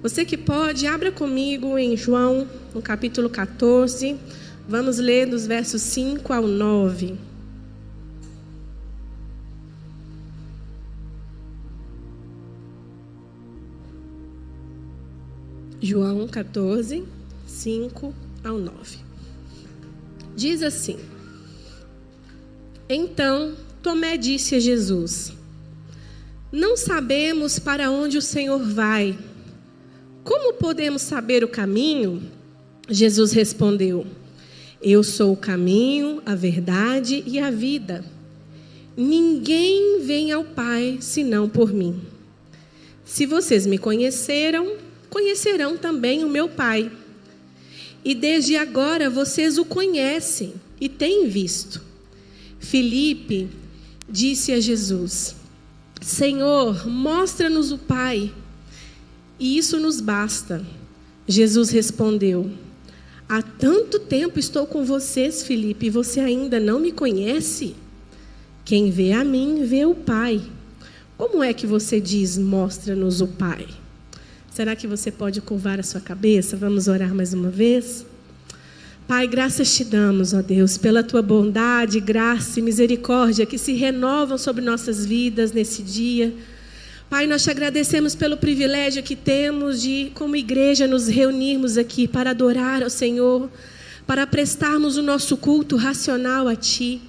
Você que pode, abra comigo em João, no capítulo 14. Vamos ler dos versos 5 ao 9. João 14, 5 ao 9. Diz assim: Então Tomé disse a Jesus: Não sabemos para onde o Senhor vai. Como podemos saber o caminho? Jesus respondeu: Eu sou o caminho, a verdade e a vida. Ninguém vem ao Pai senão por mim. Se vocês me conheceram, conhecerão também o meu Pai. E desde agora vocês o conhecem e têm visto. Filipe disse a Jesus: Senhor, mostra-nos o Pai, e isso nos basta. Jesus respondeu: Há tanto tempo estou com vocês, Filipe, e você ainda não me conhece? Quem vê a mim, vê o Pai. Como é que você diz, mostra-nos o Pai? Será que você pode curvar a sua cabeça? Vamos orar mais uma vez? Pai, graças te damos, ó Deus, pela tua bondade, graça e misericórdia que se renovam sobre nossas vidas nesse dia. Pai, nós te agradecemos pelo privilégio que temos de, como igreja, nos reunirmos aqui para adorar ao Senhor, para prestarmos o nosso culto racional a Ti,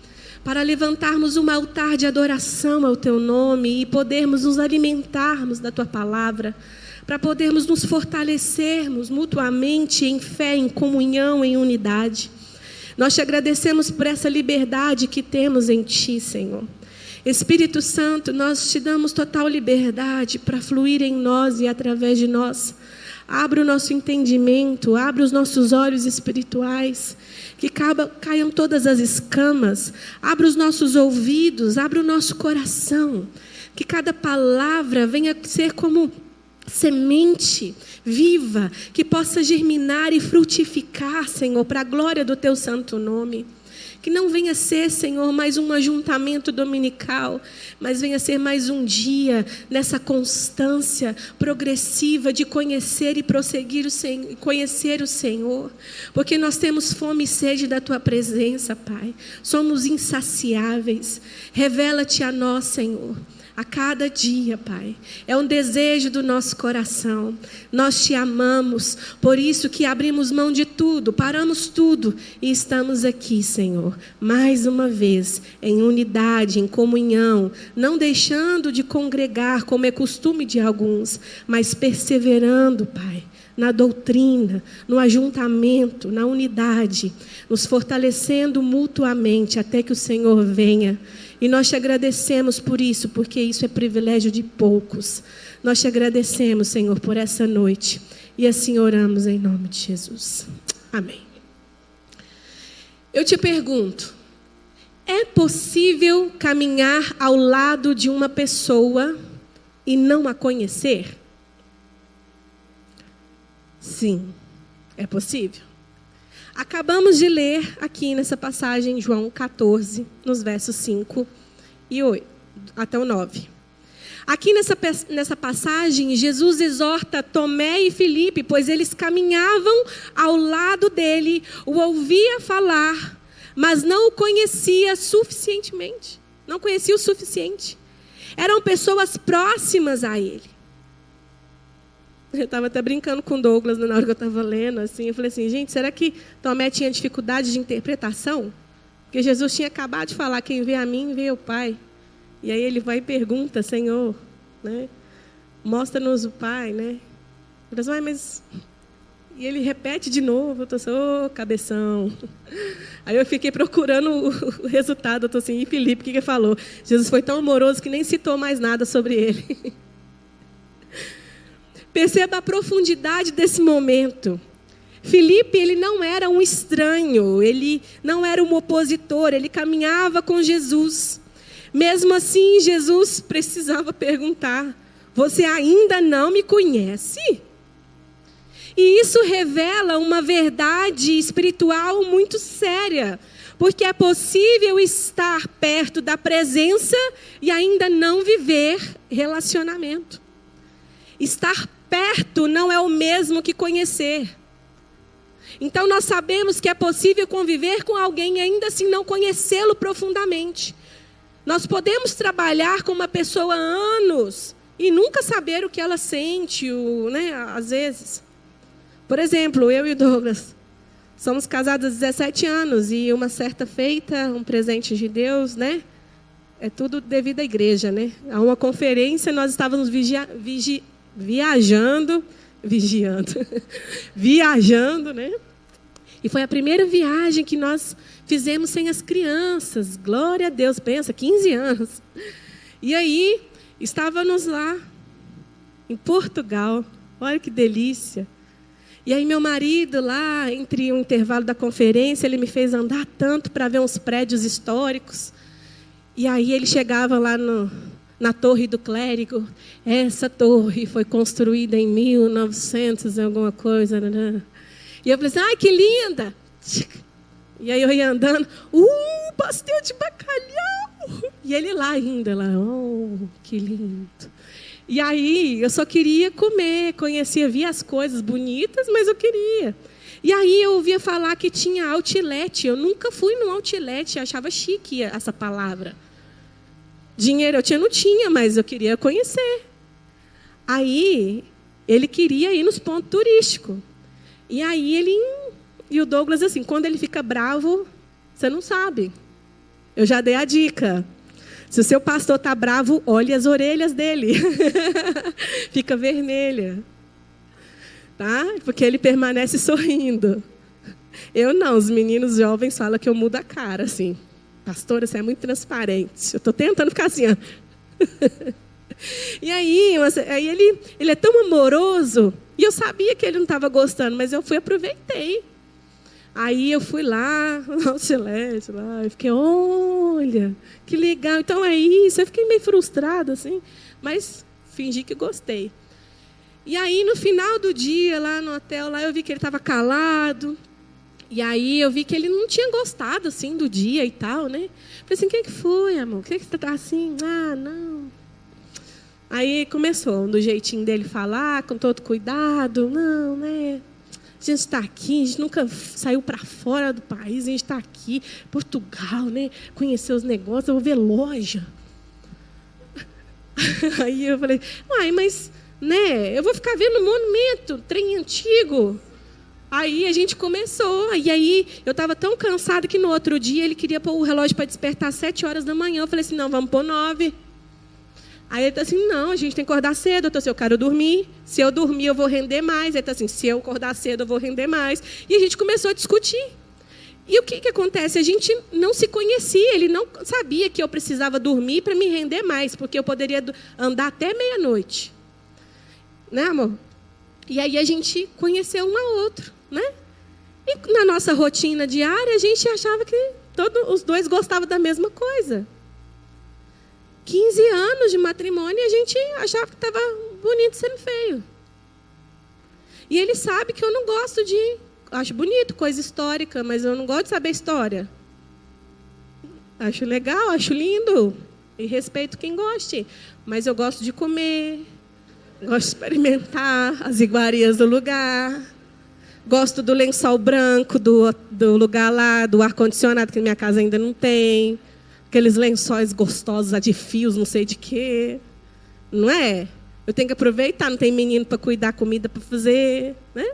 para levantarmos um altar de adoração ao Teu nome e podermos nos alimentarmos da Tua palavra, para podermos nos fortalecermos mutuamente em fé, em comunhão, em unidade. Nós te agradecemos por essa liberdade que temos em Ti, Senhor. Espírito Santo, nós te damos total liberdade para fluir em nós e através de nós. Abra o nosso entendimento, abra os nossos olhos espirituais, que caiam todas as escamas, abra os nossos ouvidos, abra o nosso coração, que cada palavra venha ser como semente viva, que possa germinar e frutificar, Senhor, para a glória do Teu santo nome. Que não venha ser, Senhor, mais um ajuntamento dominical, mas venha ser mais um dia nessa constância progressiva de conhecer e prosseguir conhecer o Senhor. Porque nós temos fome e sede da Tua presença, Pai. Somos insaciáveis. Revela-te a nós, Senhor, a cada dia, Pai. É um desejo do nosso coração. Nós te amamos, por isso que abrimos mão de tudo, paramos tudo e estamos aqui, Senhor, mais uma vez, em unidade, em comunhão, não deixando de congregar, como é costume de alguns, mas perseverando, Pai, na doutrina, no ajuntamento, na unidade, nos fortalecendo mutuamente até que o Senhor venha. E nós te agradecemos por isso, porque isso é privilégio de poucos. Nós te agradecemos, Senhor, por essa noite. E assim oramos em nome de Jesus. Amém. Eu te pergunto, é possível caminhar ao lado de uma pessoa e não a conhecer? Sim, é possível. Acabamos de ler aqui nessa passagem, João 14, nos versos 5 e 8, até o 9. Aqui nessa passagem, Jesus exorta Tomé e Filipe, pois eles caminhavam ao lado dele, o ouvia falar, mas não o conhecia suficientemente. Não conhecia o suficiente. Eram pessoas próximas a ele. Eu estava até brincando com o Douglas na hora que eu estava lendo, assim, eu falei assim, gente, será que Tomé tinha dificuldade de interpretação? Porque Jesus tinha acabado de falar, quem vê a mim, vê o Pai. E aí ele vai e pergunta, Senhor, né? Mostra-nos o Pai, né? Eu falei, mas... E ele repete de novo, eu estou assim, ô, cabeção. Aí eu fiquei procurando o resultado, eu estou assim, e Filipe, o que ele falou? Jesus foi tão amoroso que nem citou mais nada sobre ele. Perceba a profundidade desse momento. Filipe, ele não era um estranho, ele não era um opositor, ele caminhava com Jesus. Mesmo assim, Jesus precisava perguntar, você ainda não me conhece? E isso revela uma verdade espiritual muito séria, porque é possível estar perto da presença e ainda não viver relacionamento. Estar perto não é o mesmo que conhecer. Então nós sabemos que é possível conviver com alguém e ainda assim não conhecê-lo profundamente. Nós podemos trabalhar com uma pessoa há anos e nunca saber o que ela sente, né, às vezes. Por exemplo, eu e o Douglas somos casados há 17 anos e uma certa feita, um presente de Deus, né? É tudo devido à igreja, né? A uma conferência nós estávamos viajando, né? E foi a primeira viagem que nós fizemos sem as crianças. Glória a Deus, pensa, 15 anos. E aí, estávamos lá, em Portugal. Olha que delícia. E aí, meu marido lá, entre o intervalo da conferência, ele me fez andar tanto para ver uns prédios históricos. E aí, ele chegava lá na Torre do Clérigo. Essa torre foi construída em 1900 e alguma coisa, né? E eu falei assim, ai, que linda! E aí eu ia andando, pastel de bacalhau! E ele lá ainda, que lindo! E aí eu só queria comer, via as coisas bonitas, mas eu queria. E aí eu ouvia falar que tinha outlet, eu nunca fui num outlet, eu achava chique essa palavra. Dinheiro não tinha, mas eu queria conhecer. Aí ele queria ir nos pontos turísticos. E aí e o Douglas, assim, quando ele fica bravo, você não sabe. Eu já dei a dica. Se o seu pastor está bravo, olhe as orelhas dele. Fica vermelha. Tá? Porque ele permanece sorrindo. Eu não, os meninos jovens falam que eu mudo a cara, assim. Pastora, você é muito transparente. Eu estou tentando ficar assim, ó. E aí ele é tão amoroso. E eu sabia que ele não estava gostando, mas eu aproveitei. Aí eu fui lá, no Celeste, lá, e fiquei, olha, que legal. Então é isso. Eu fiquei meio frustrada, assim, mas fingi que gostei. E aí, no final do dia, lá no hotel, lá, eu vi que ele estava calado. E aí eu vi que ele não tinha gostado, assim, do dia e tal, né? Falei assim, o que foi, amor? Por que você está assim? Ah, não. Aí começou, do jeitinho dele falar, com todo cuidado. Não, né? A gente está aqui, a gente nunca saiu para fora do país, a gente está aqui, Portugal, né? Conhecer os negócios, eu vou ver loja. Aí eu falei, mas, né? Eu vou ficar vendo monumento, trem antigo. Aí a gente começou, e aí eu estava tão cansada que no outro dia ele queria pôr o relógio para despertar às 7 horas da manhã. Eu falei assim, não, vamos pôr 9. Aí ele está assim, não, a gente tem que acordar cedo. Eu estou assim, eu quero dormir. Se eu dormir, eu vou render mais. Ele está assim, se eu acordar cedo, eu vou render mais. E a gente começou a discutir. E o que acontece? A gente não se conhecia. Ele não sabia que eu precisava dormir para me render mais, porque eu poderia andar até meia-noite. Né, amor? E aí a gente conheceu um ao outro, né? E na nossa rotina diária, a gente achava que os dois gostavam da mesma coisa. 15 anos de matrimônio e a gente achava que estava bonito sendo feio. E ele sabe que eu não gosto acho bonito, coisa histórica, mas eu não gosto de saber história. Acho legal, acho lindo. E respeito quem goste. Mas eu gosto de comer, gosto de experimentar as iguarias do lugar. Gosto do lençol branco do lugar lá, do ar-condicionado, que na minha casa ainda não tem. Aqueles lençóis gostosos, de fios, não sei de quê. Não é? Eu tenho que aproveitar, não tem menino para cuidar, comida para fazer, né?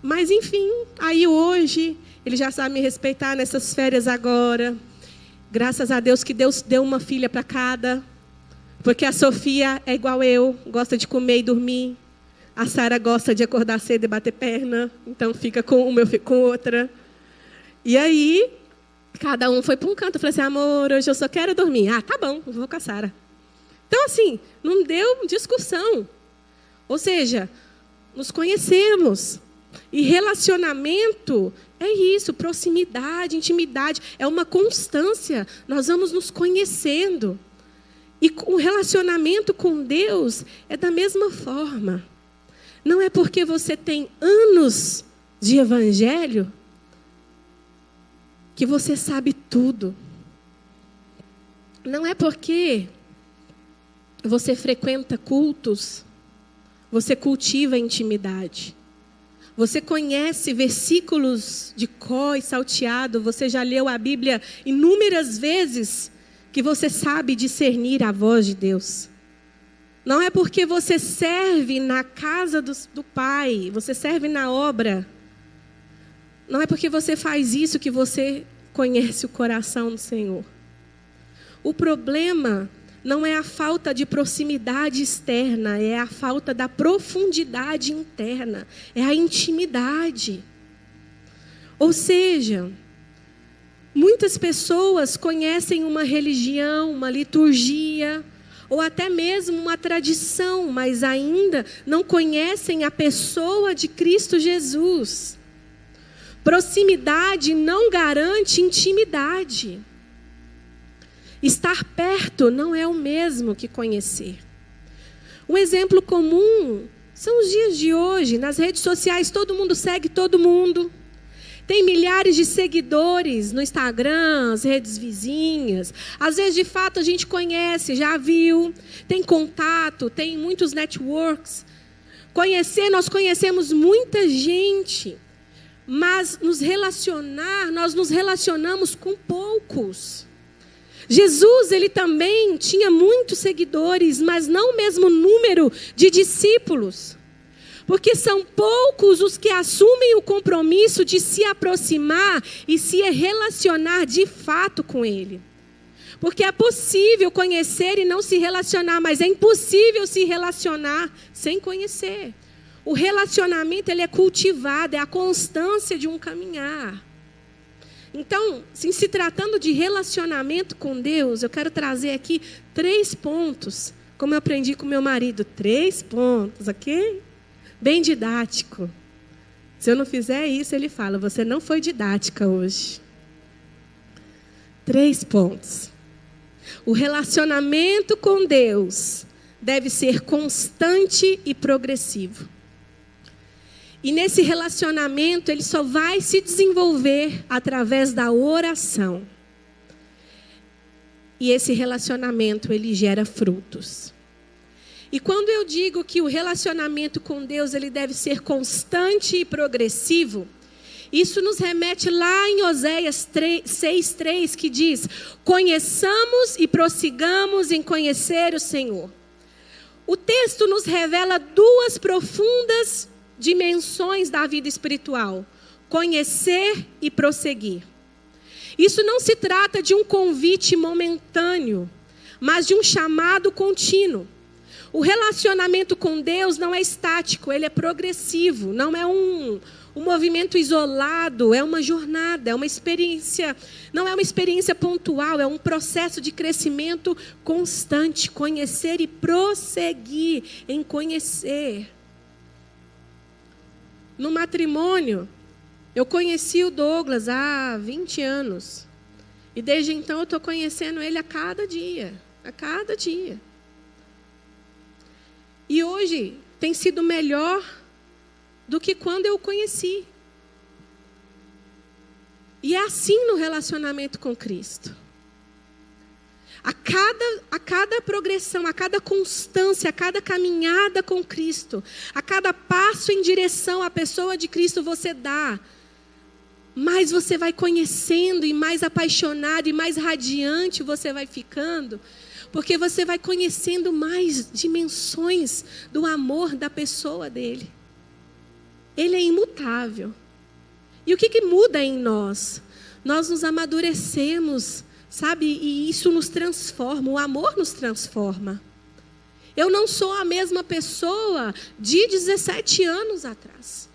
Mas, enfim, aí hoje, ele já sabe me respeitar nessas férias agora. Graças a Deus que Deus deu uma filha para cada. Porque a Sofia é igual eu, gosta de comer e dormir. A Sara gosta de acordar cedo e bater perna. Então, fica com uma, eu fico com outra. E aí, cada um foi para um canto. Eu falei assim, amor, hoje eu só quero dormir. Ah, tá bom, eu vou com a Sara. Então, assim, não deu discussão. Ou seja, nos conhecemos. E relacionamento é isso, proximidade, intimidade. É uma constância. Nós vamos nos conhecendo. E o relacionamento com Deus é da mesma forma. Não é porque você tem anos de evangelho que você sabe tudo. Não é porque você frequenta cultos você cultiva a intimidade. Você conhece versículos de cor e salteado, você já leu a Bíblia inúmeras vezes, que você sabe discernir a voz de Deus. Não é porque você serve na casa do Pai, você serve na obra. Não é porque você faz isso que você conhece o coração do Senhor. O problema não é a falta de proximidade externa, é a falta da profundidade interna, é a intimidade. Ou seja, muitas pessoas conhecem uma religião, uma liturgia, ou até mesmo uma tradição, mas ainda não conhecem a pessoa de Cristo Jesus. Proximidade não garante intimidade. Estar perto não é o mesmo que conhecer. Um exemplo comum são os dias de hoje. Nas redes sociais, todo mundo segue todo mundo. Tem milhares de seguidores no Instagram, as redes vizinhas. Às vezes, de fato, a gente conhece, já viu. Tem contato, tem muitos networks. Nós conhecemos muita gente. Mas nós nos relacionamos com poucos. Jesus, ele também tinha muitos seguidores, mas não o mesmo número de discípulos. Porque são poucos os que assumem o compromisso de se aproximar e se relacionar de fato com ele. Porque é possível conhecer e não se relacionar, mas é impossível se relacionar sem conhecer. O relacionamento, ele é cultivado, é a constância de um caminhar. Então, se tratando de relacionamento com Deus, eu quero trazer aqui 3 pontos, como eu aprendi com meu marido, 3 pontos, ok? Bem didático. Se eu não fizer isso, ele fala, você não foi didática hoje. 3 pontos. O relacionamento com Deus deve ser constante e progressivo. E nesse relacionamento, ele só vai se desenvolver através da oração. E esse relacionamento, ele gera frutos. E quando eu digo que o relacionamento com Deus, ele deve ser constante e progressivo, isso nos remete lá em Oséias 6:3, que diz, conheçamos e prossigamos em conhecer o Senhor. O texto nos revela 2 profundas dimensões da vida espiritual: conhecer e prosseguir. Isso não se trata de um convite momentâneo, mas de um chamado contínuo. O relacionamento com Deus não é estático, ele é progressivo, não é um movimento isolado, é uma jornada, é uma experiência, não é uma experiência pontual, é um processo de crescimento constante, conhecer e prosseguir em conhecer. No matrimônio, eu conheci o Douglas há 20 anos. E desde então eu estou conhecendo ele a cada dia. A cada dia. E hoje tem sido melhor do que quando eu o conheci. E é assim no relacionamento com Cristo. A cada progressão, a cada constância, a cada caminhada com Cristo, a cada passo em direção à pessoa de Cristo você dá, mais você vai conhecendo e mais apaixonado e mais radiante você vai ficando, porque você vai conhecendo mais dimensões do amor da pessoa dele. Ele é imutável. E o que muda em nós? Nós nos amadurecemos, sabe? E isso nos transforma, o amor nos transforma. Eu não sou a mesma pessoa de 17 anos atrás.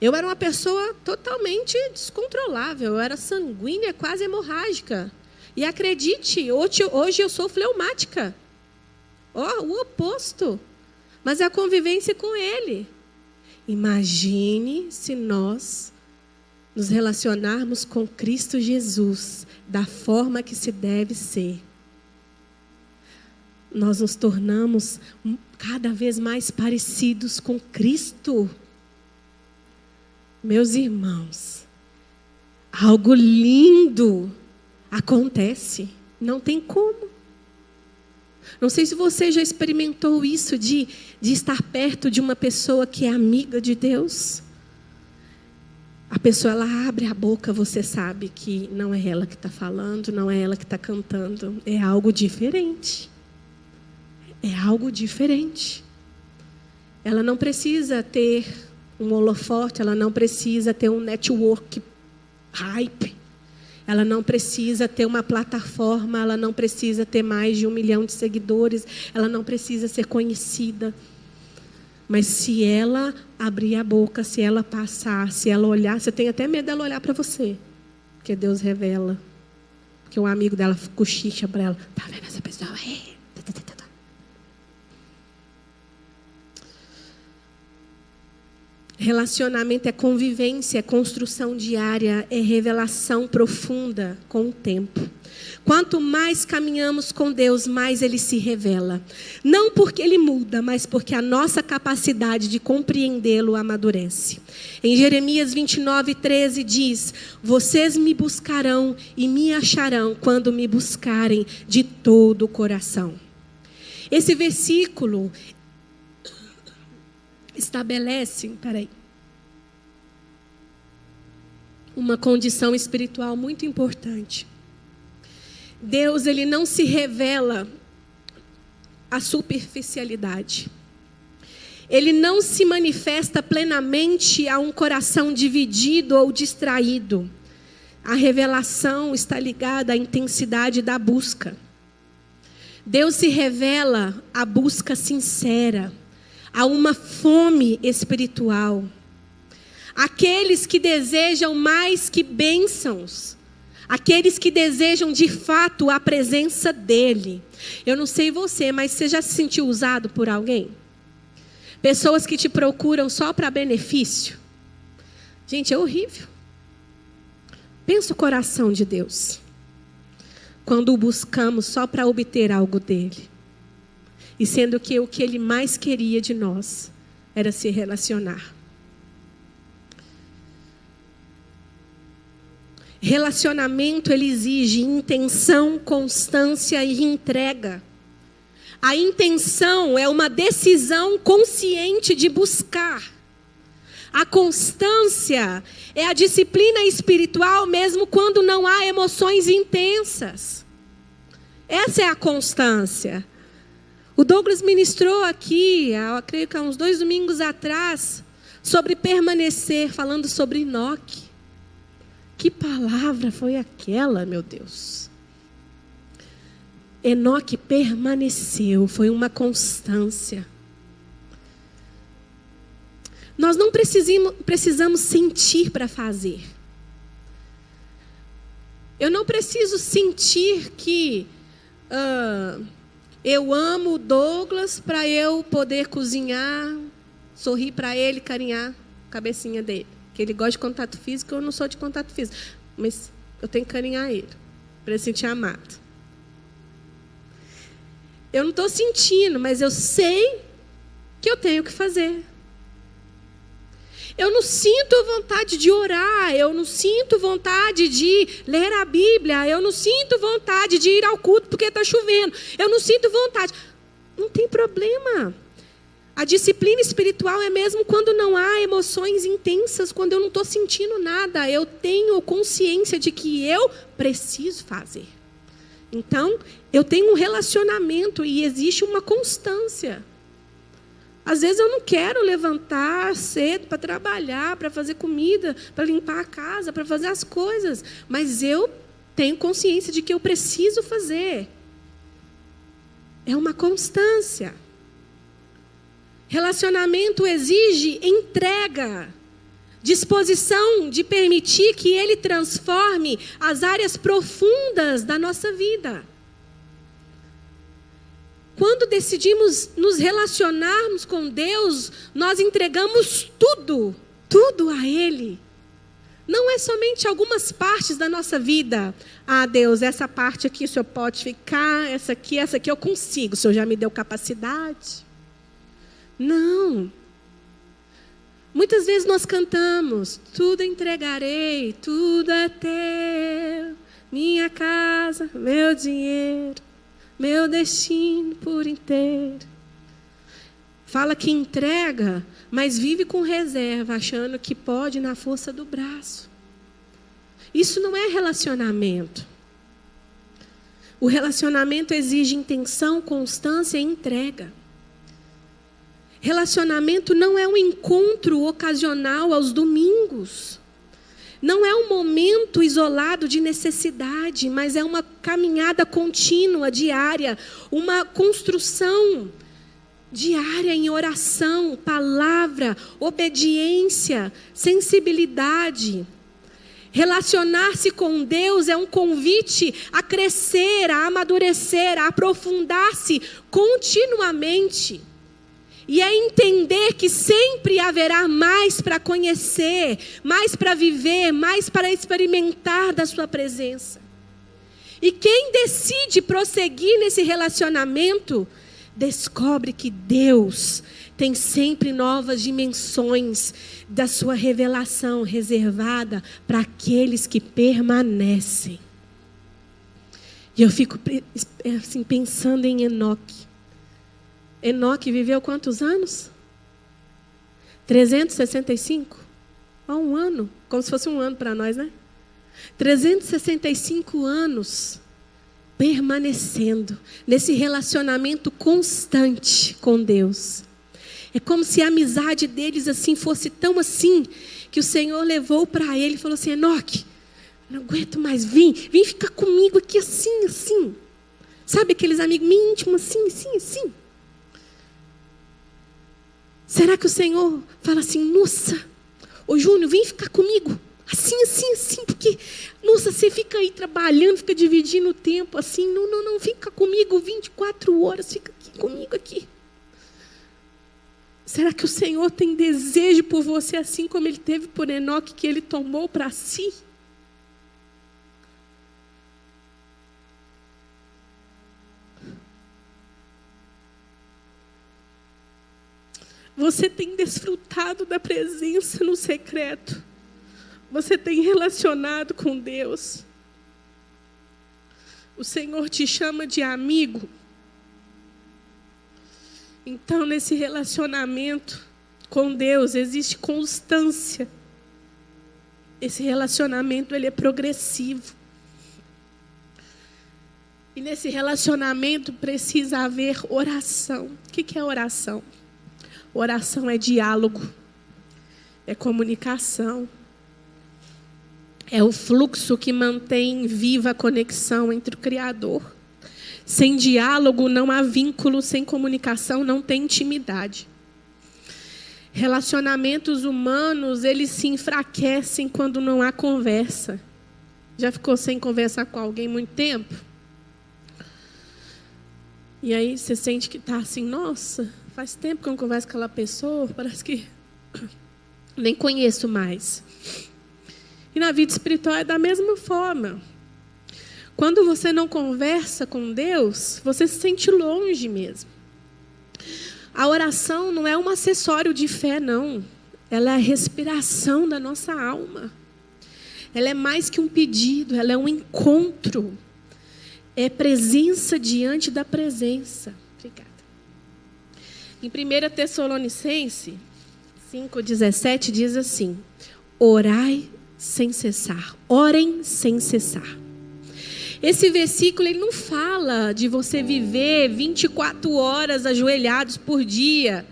Eu era uma pessoa totalmente descontrolável, eu era sanguínea, quase hemorrágica. E acredite, hoje eu sou fleumática. O oposto. Mas é a convivência com ele. Imagine se nós nos relacionarmos com Cristo Jesus da forma que se deve ser. Nós nos tornamos cada vez mais parecidos com Cristo. Meus irmãos, algo lindo acontece, não tem como. Não sei se você já experimentou isso de estar perto de uma pessoa que é amiga de Deus. A pessoa, ela abre a boca, você sabe que não é ela que está falando, não é ela que está cantando. É algo diferente. É algo diferente. Ela não precisa ter um holofote, ela não precisa ter um network hype. Ela não precisa ter uma plataforma, ela não precisa ter mais de 1 milhão de seguidores, ela não precisa ser conhecida. Mas se ela abrir a boca, se ela passar, se ela olhar, você tem até medo dela olhar para você. Porque Deus revela. Porque um amigo dela cochicha para ela. Tá vendo essa pessoa aí? Relacionamento é convivência, é construção diária, é revelação profunda com o tempo. Quanto mais caminhamos com Deus, mais Ele se revela. Não porque Ele muda, mas porque a nossa capacidade de compreendê-lo amadurece. Em Jeremias 29:13 diz: vocês me buscarão e me acharão quando me buscarem de todo o coração. Esse versículo estabelece, uma condição espiritual muito importante. Deus, Ele não se revela à superficialidade. Ele não se manifesta plenamente a um coração dividido ou distraído. A revelação está ligada à intensidade da busca. Deus se revela à busca sincera, a uma fome espiritual. Aqueles que desejam mais que bênçãos, aqueles que desejam de fato a presença dEle. Eu não sei você, mas você já se sentiu usado por alguém? Pessoas que te procuram só para benefício. Gente, é horrível. Pensa o coração de Deus, quando o buscamos só para obter algo dEle. E sendo que o que Ele mais queria de nós era se relacionar. Relacionamento, ele exige intenção, constância e entrega. A intenção é uma decisão consciente de buscar. A constância é a disciplina espiritual mesmo quando não há emoções intensas. Essa é a constância. O Douglas ministrou aqui, eu creio que há uns 2 domingos atrás, sobre permanecer, falando sobre Enoque. Que palavra foi aquela, meu Deus? Enoque permaneceu, foi uma constância. Nós não precisamos sentir para fazer. Eu não preciso sentir que eu amo o Douglas para eu poder cozinhar, sorrir para ele, carinhar a cabecinha dele. Que ele gosta de contato físico, eu não sou de contato físico. Mas eu tenho que carinhar ele, para ele se sentir amado. Eu não estou sentindo, mas eu sei que eu tenho que fazer. Eu não sinto vontade de orar, eu não sinto vontade de ler a Bíblia, eu não sinto vontade de ir ao culto porque está chovendo, eu não sinto vontade. Não tem problema. A disciplina espiritual é mesmo quando não há emoções intensas, quando eu não estou sentindo nada. Eu tenho consciência de que eu preciso fazer. Então, eu tenho um relacionamento e existe uma constância. Às vezes eu não quero levantar cedo para trabalhar, para fazer comida, para limpar a casa, para fazer as coisas. Mas eu tenho consciência de que eu preciso fazer. É uma constância. Relacionamento exige entrega, disposição de permitir que Ele transforme as áreas profundas da nossa vida. Quando decidimos nos relacionarmos com Deus, nós entregamos tudo a Ele. Não é somente algumas partes da nossa vida. Ah, Deus, essa parte aqui o Senhor pode ficar, essa aqui eu consigo, o Senhor já me deu capacidade. Não. Muitas vezes nós cantamos, tudo entregarei, tudo é teu, minha casa, meu dinheiro, meu destino por inteiro. Fala que entrega, mas vive com reserva, achando que pode na força do braço. Isso não é relacionamento. O relacionamento exige intenção, constância e entrega. Relacionamento não é um encontro ocasional aos domingos. Não é um momento isolado de necessidade, mas é uma caminhada contínua, diária, uma construção diária em oração, palavra, obediência, sensibilidade. Relacionar-se com Deus é um convite a crescer, a amadurecer, a aprofundar-se continuamente. E é entender que sempre haverá mais para conhecer, mais para viver, mais para experimentar da sua presença. E quem decide prosseguir nesse relacionamento, descobre que Deus tem sempre novas dimensões da sua revelação reservada para aqueles que permanecem. E eu fico assim, pensando em Enoque. Enoque viveu quantos anos? 365? Um ano, como se fosse um ano para nós, né? 365 anos permanecendo nesse relacionamento constante com Deus. É como se a amizade deles assim fosse tão assim, que o Senhor levou para ele e falou assim: Enoque, não aguento mais, vem ficar comigo aqui assim, assim. Sabe aqueles amigos íntimos assim, assim, assim? Será que o Senhor fala assim: nossa, ô Júnior, vem ficar comigo, assim, assim, assim, porque, nossa, você fica aí trabalhando, fica dividindo o tempo, assim, não, fica comigo 24 horas, fica aqui comigo aqui. Será que o Senhor tem desejo por você, assim como Ele teve por Enoque, que Ele tomou para si? Você tem desfrutado da presença no secreto. Você tem relacionado com Deus. O Senhor te chama de amigo. Então, nesse relacionamento com Deus, existe constância. Esse relacionamento, ele é progressivo. E nesse relacionamento precisa haver oração. O que é oração? Oração é diálogo, é comunicação, é o fluxo que mantém viva a conexão entre o Criador. Sem diálogo não há vínculo, sem comunicação não tem intimidade. Relacionamentos humanos, eles se enfraquecem quando não há conversa. Já ficou sem conversar com alguém muito tempo? E aí você sente que está assim, nossa, faz tempo que eu não converso com aquela pessoa, parece que nem conheço mais. E na vida espiritual é da mesma forma. Quando você não conversa com Deus, você se sente longe mesmo. A oração não é um acessório de fé, não. Ela é a respiração da nossa alma. Ela é mais que um pedido, ela é um encontro. É presença diante da presença. Obrigada. Em 1 Tessalonicenses 5,17 diz assim: orai sem cessar, orem sem cessar. Esse versículo ele não fala de você viver 24 horas ajoelhados por dia,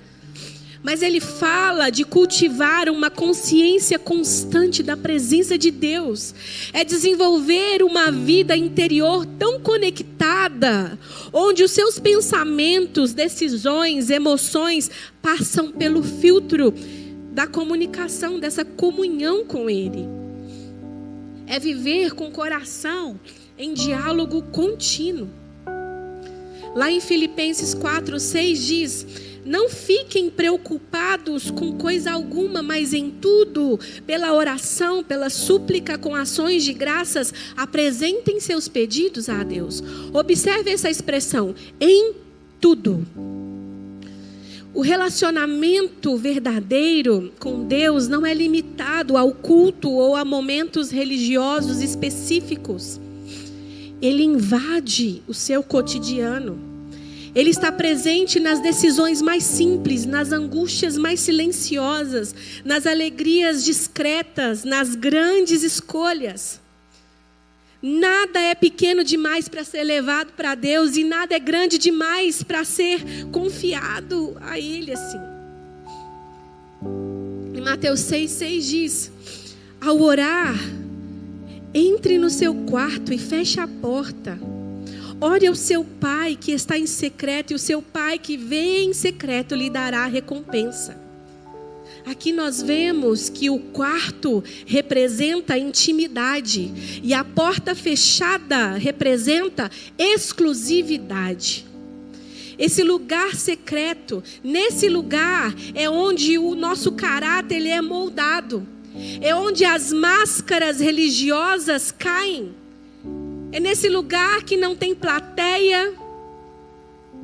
mas ele fala de cultivar uma consciência constante da presença de Deus. É desenvolver uma vida interior tão conectada, onde os seus pensamentos, decisões, emoções passam pelo filtro da comunicação, dessa comunhão com Ele. É viver com o coração em diálogo contínuo. Lá em Filipenses 4:6 diz: não fiquem preocupados com coisa alguma, mas em tudo, pela oração, pela súplica, com ações de graças, apresentem seus pedidos a Deus. Observe essa expressão, em tudo. O relacionamento verdadeiro com Deus não é limitado ao culto ou a momentos religiosos específicos. Ele invade o seu cotidiano. Ele está presente nas decisões mais simples, nas angústias mais silenciosas, nas alegrias discretas, nas grandes escolhas. Nada é pequeno demais para ser levado para Deus e nada é grande demais para ser confiado a Ele assim. Em Mateus 6,6 diz: ao orar, entre no seu quarto e feche a porta. Ore ao seu pai que está em secreto, e o seu pai que vê em secreto lhe dará a recompensa. Aqui nós vemos que o quarto representa a intimidade e a porta fechada representa exclusividade. Esse lugar secreto, nesse lugar é onde o nosso caráter ele é moldado. É onde as máscaras religiosas caem. É nesse lugar que não tem plateia,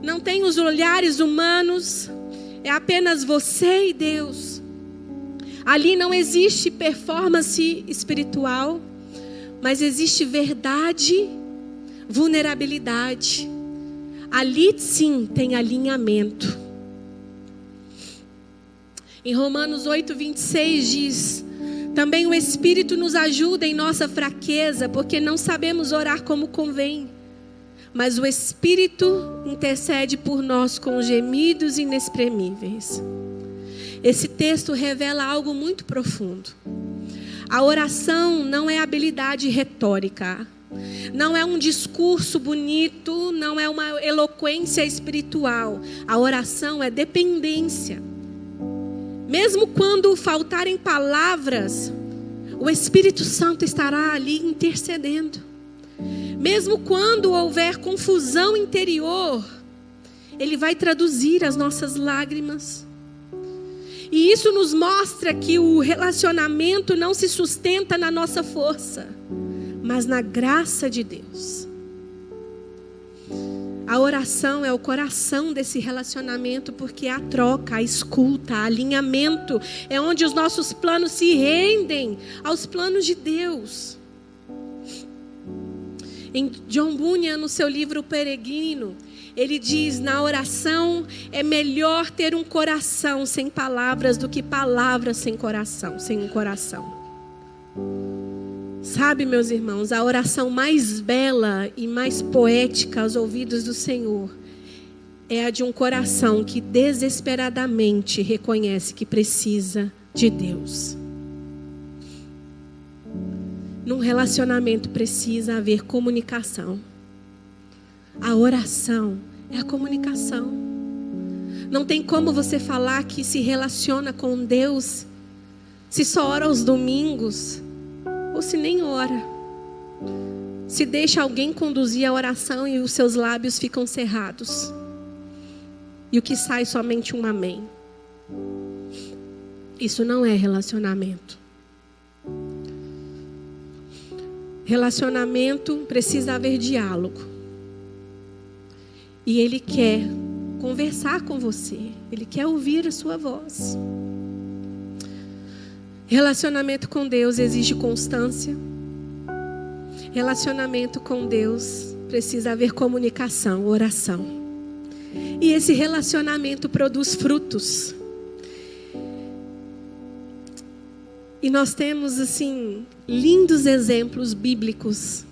não tem os olhares humanos, é apenas você e Deus. Ali não existe performance espiritual, mas existe verdade, vulnerabilidade. Ali sim tem alinhamento. Em Romanos 8,26 diz: também o Espírito nos ajuda em nossa fraqueza, porque não sabemos orar como convém. Mas o Espírito intercede por nós com gemidos inexprimíveis. Esse texto revela algo muito profundo. A oração não é habilidade retórica. Não é um discurso bonito, não é uma eloquência espiritual. A oração é dependência. Mesmo quando faltarem palavras, o Espírito Santo estará ali intercedendo. Mesmo quando houver confusão interior, Ele vai traduzir as nossas lágrimas. E isso nos mostra que o relacionamento não se sustenta na nossa força, mas na graça de Deus. A oração é o coração desse relacionamento, porque é a troca, a escuta, o alinhamento, é onde os nossos planos se rendem aos planos de Deus. Em John Bunyan, no seu livro O Peregrino, ele diz: na oração é melhor ter um coração sem palavras do que palavras sem coração, sem um coração. Sabe, meus irmãos, a oração mais bela e mais poética aos ouvidos do Senhor é a de um coração que desesperadamente reconhece que precisa de Deus. Num relacionamento precisa haver comunicação. A oração é a comunicação. Não tem como você falar que se relaciona com Deus se só ora aos domingos, ou se nem ora. Se deixa alguém conduzir a oração e os seus lábios ficam cerrados. E o que sai somente um amém. Isso não é relacionamento. Relacionamento precisa haver diálogo. E Ele quer conversar com você. Ele quer ouvir a sua voz. Relacionamento com Deus exige constância. Relacionamento com Deus precisa haver comunicação, oração. E esse relacionamento produz frutos. E nós temos assim lindos exemplos bíblicos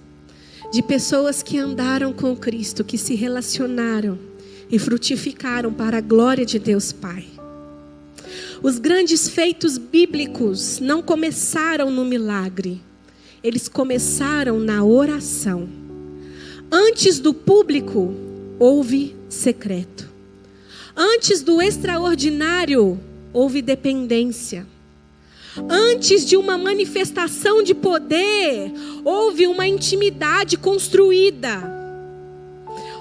de pessoas que andaram com Cristo, que se relacionaram e frutificaram para a glória de Deus Pai. Os grandes feitos bíblicos não começaram no milagre, eles começaram na oração. Antes do público, houve secreto. Antes do extraordinário, houve dependência. Antes de uma manifestação de poder, houve uma intimidade construída.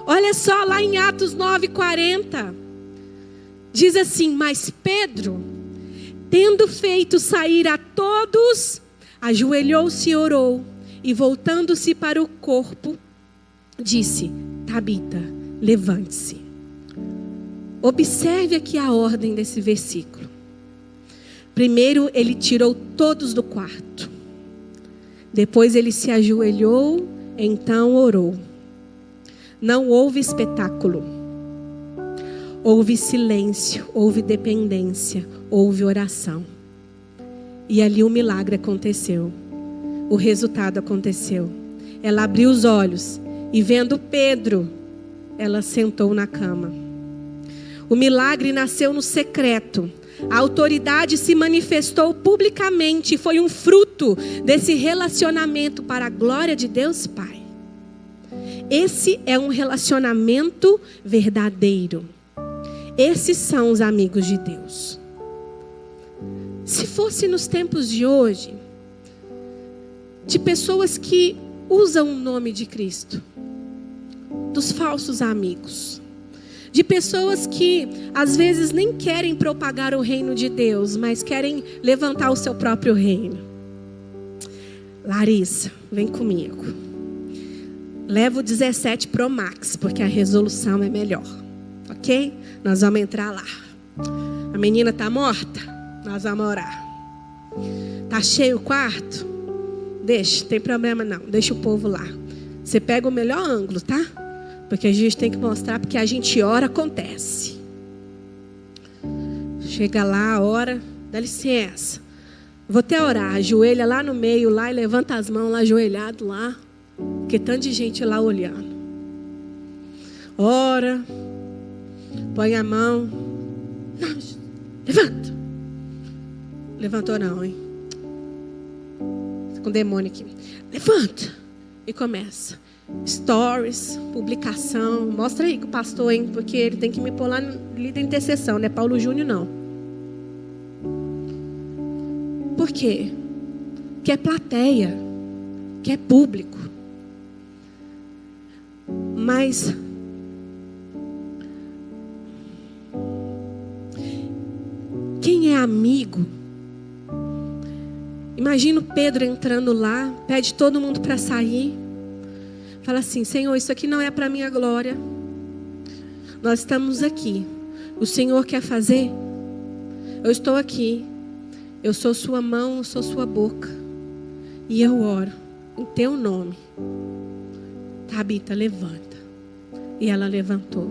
Olha só lá em Atos 9:40. Diz assim: mas Pedro, tendo feito sair a todos, ajoelhou-se e orou, e voltando-se para o corpo, disse: Tabita, levante-se. Observe aqui a ordem desse versículo. Primeiro ele tirou todos do quarto. Depois ele se ajoelhou Então orou. Não houve espetáculo. Houve silêncio, houve dependência, houve oração. E ali o milagre aconteceu. O resultado aconteceu. Ela abriu os olhos e vendo Pedro, ela sentou na cama. O milagre nasceu no secreto. A autoridade se manifestou publicamente. Foi um fruto desse relacionamento para a glória de Deus Pai. Esse é um relacionamento verdadeiro. Esses são os amigos de Deus. Se fosse nos tempos de hoje, de pessoas que usam o nome de Cristo, dos falsos amigos, de pessoas que às vezes nem querem propagar o reino de Deus, mas querem levantar o seu próprio reino. Larissa, vem comigo. Leva o 17 Pro Max, porque a resolução é melhor. Ok? Nós vamos entrar lá. A menina está morta? Nós vamos orar. Está cheio o quarto? Deixa, não tem problema não. Deixa o povo lá. Você pega o melhor ângulo, tá? Porque a gente tem que mostrar, porque a gente ora, acontece. Chega lá, ora, dá licença. Vou até orar, ajoelha lá no meio lá e levanta as mãos lá, ajoelhado lá. Porque tanto de gente lá olhando. Ora. Põe a mão. Não, levanta. Levantou não, hein? Tá com demônio aqui. Levanta. E começa. Stories, publicação. Mostra aí com o pastor, hein? Porque ele tem que me pôr lá no líder de intercessão, não é Paulo Júnior, não. Por quê? Que é plateia. Que é público. Mas quem é amigo? Imagina o Pedro entrando lá, pede todo mundo para sair. Fala assim: Senhor, isso aqui não é para minha glória. Nós estamos aqui. O Senhor quer fazer? Eu estou aqui. Eu sou sua mão, eu sou sua boca. E eu oro em teu nome. Tabita, levanta. E ela levantou.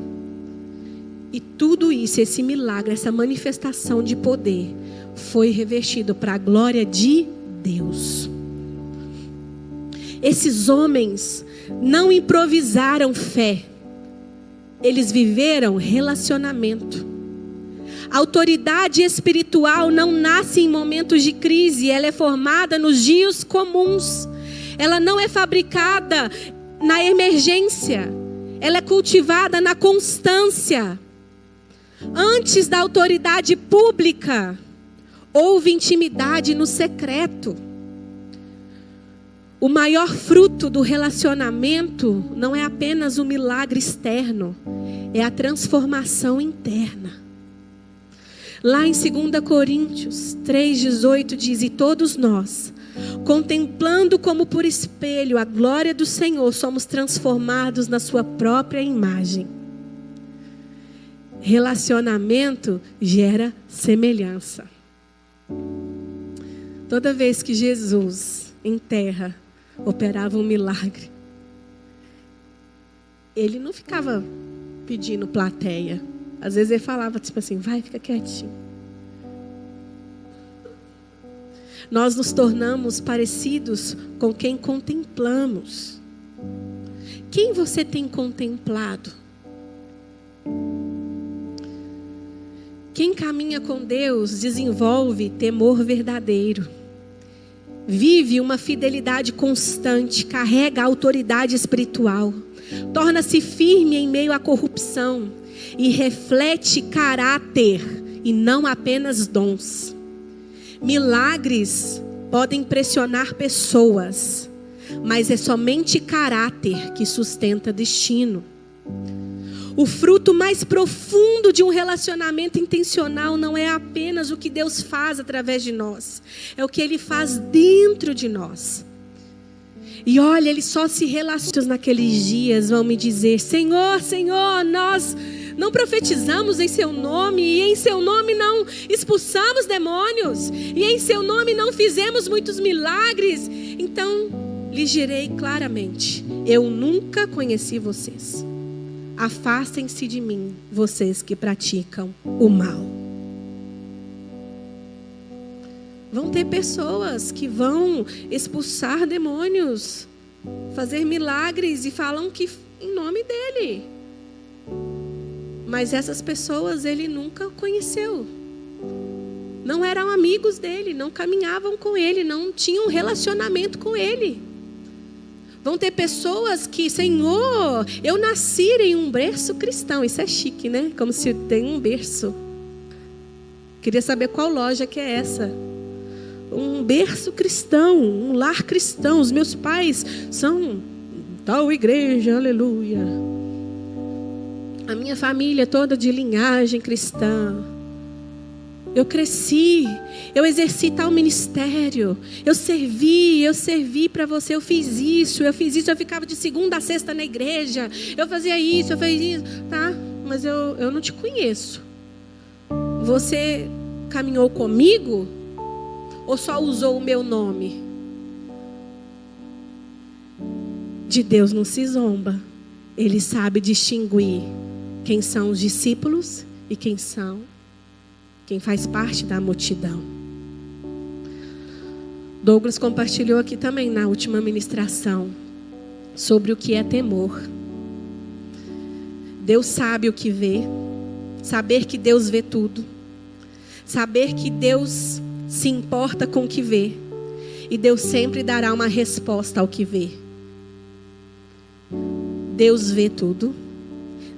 E tudo isso, esse milagre, essa manifestação de poder, foi revestido para a glória de Deus. Esses homens não improvisaram fé. Eles viveram relacionamento. A autoridade espiritual não nasce em momentos de crise. Ela é formada nos dias comuns. Ela não é fabricada na emergência. Ela é cultivada na constância. Antes da autoridade pública, houve intimidade no secreto. O maior fruto do relacionamento não é apenas o milagre externo, é a transformação interna. Lá em 2 Coríntios 3,18 diz: e todos nós, contemplando como por espelho a glória do Senhor, somos transformados na sua própria imagem. Relacionamento gera semelhança. Toda vez que Jesus em terra operava um milagre, ele não ficava pedindo plateia. Às vezes ele falava tipo assim: vai, fica quietinho. Nós nos tornamos parecidos com quem contemplamos. Quem você tem contemplado? Quem caminha com Deus desenvolve temor verdadeiro. Vive uma fidelidade constante, carrega a autoridade espiritual. Torna-se firme em meio à corrupção e reflete caráter e não apenas dons. Milagres podem impressionar pessoas, mas é somente caráter que sustenta destino. O fruto mais profundo de um relacionamento intencional não é apenas o que Deus faz através de nós, é o que Ele faz dentro de nós. E olha, Ele só se relaciona naqueles dias, vão me dizer: Senhor, Senhor, nós não profetizamos em Seu nome, e em Seu nome não expulsamos demônios, e em Seu nome não fizemos muitos milagres. Então, lhes direi claramente: eu nunca conheci vocês. Afastem-se de mim, vocês que praticam o mal. Vão ter pessoas que vão expulsar demônios, fazer milagres e falam que em nome dele. Mas essas pessoas ele nunca conheceu. Não eram amigos dele, não caminhavam com ele, não tinham relacionamento com ele. Vão ter pessoas que, Senhor, eu nasci em um berço cristão. Isso é chique, né? Como se tem um berço. Queria saber qual loja que é essa. Um berço cristão, um lar cristão. Os meus pais são tal igreja, aleluia. A minha família é toda de linhagem cristã. Eu cresci, eu exerci tal ministério, eu servi para você, eu fiz isso, eu ficava de segunda a sexta na igreja, eu fazia isso, eu fazia isso, tá? Mas eu não te conheço. Você caminhou comigo ou só usou o meu nome? De Deus não se zomba. Ele sabe distinguir quem são os discípulos e quem faz parte da multidão. Douglas compartilhou aqui também na última ministração sobre o que é temor. Deus sabe o que vê, saber que Deus vê tudo, saber que Deus se importa com o que vê, e Deus sempre dará uma resposta ao que vê. Deus vê tudo,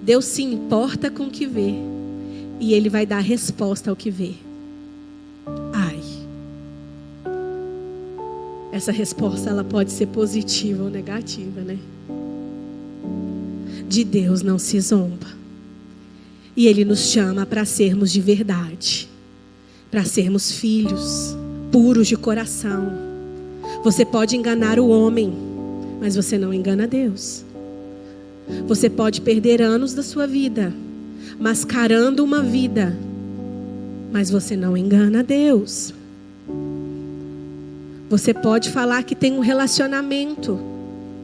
Deus se importa com o que vê, e Ele vai dar resposta ao que vê. Ai. Essa resposta ela pode ser positiva ou negativa, né? De Deus não se zomba. E Ele nos chama para sermos de verdade. Para sermos filhos, puros de coração. Você pode enganar o homem, mas você não engana Deus. Você pode perder anos da sua vida mascarando uma vida, mas você não engana Deus. Você pode falar que tem um relacionamento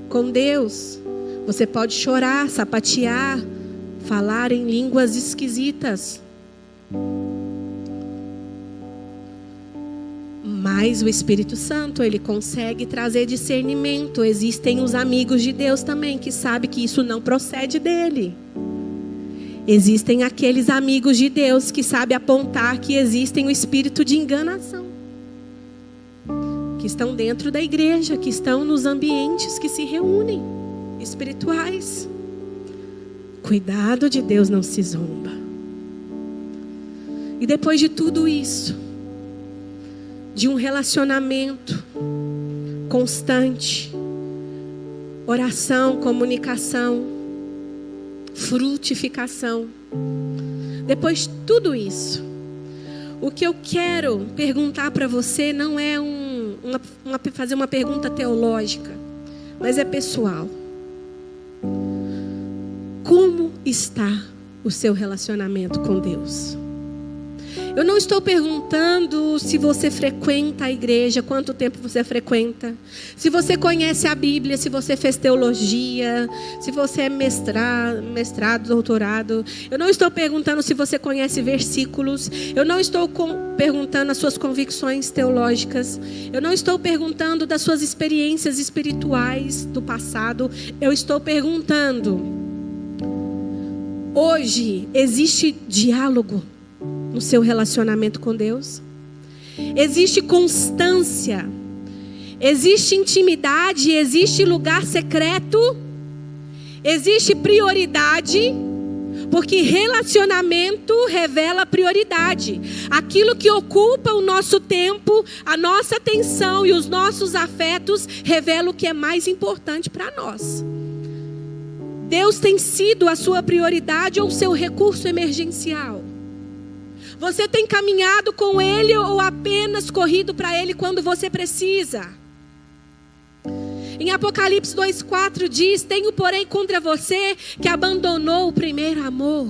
com Deus. Você pode chorar, sapatear, falar em línguas esquisitas. Mas o Espírito Santo, ele consegue trazer discernimento. Existem os amigos de Deus também, que sabem que isso não procede dele. Existem aqueles amigos de Deus que sabem apontar que existem o espírito de enganação. Que estão dentro da igreja, que estão nos ambientes que se reúnem, espirituais. Cuidado, de Deus não se zomba. E depois de tudo isso, de um relacionamento constante, oração, comunicação, frutificação. Depois de tudo isso, o que eu quero perguntar para você não é fazer uma pergunta teológica, mas é pessoal. Como está o seu relacionamento com Deus? Eu não estou perguntando se você frequenta a igreja, quanto tempo você frequenta, se você conhece a Bíblia, se você fez teologia, se você é mestrado, doutorado. Eu não estou perguntando se você conhece versículos. Eu não estou perguntando as suas convicções teológicas. Eu não estou perguntando das suas experiências espirituais do passado. Eu estou perguntando: hoje existe diálogo no seu relacionamento com Deus? Existe constância? Existe intimidade? Existe lugar secreto? Existe prioridade? Porque relacionamento revela prioridade. Aquilo que ocupa o nosso tempo, a nossa atenção e os nossos afetos revela o que é mais importante para nós. Deus tem sido a sua prioridade ou o seu recurso emergencial? Você tem caminhado com Ele ou apenas corrido para Ele quando você precisa? Em Apocalipse 2,4 diz: tenho porém contra você que abandonou o primeiro amor.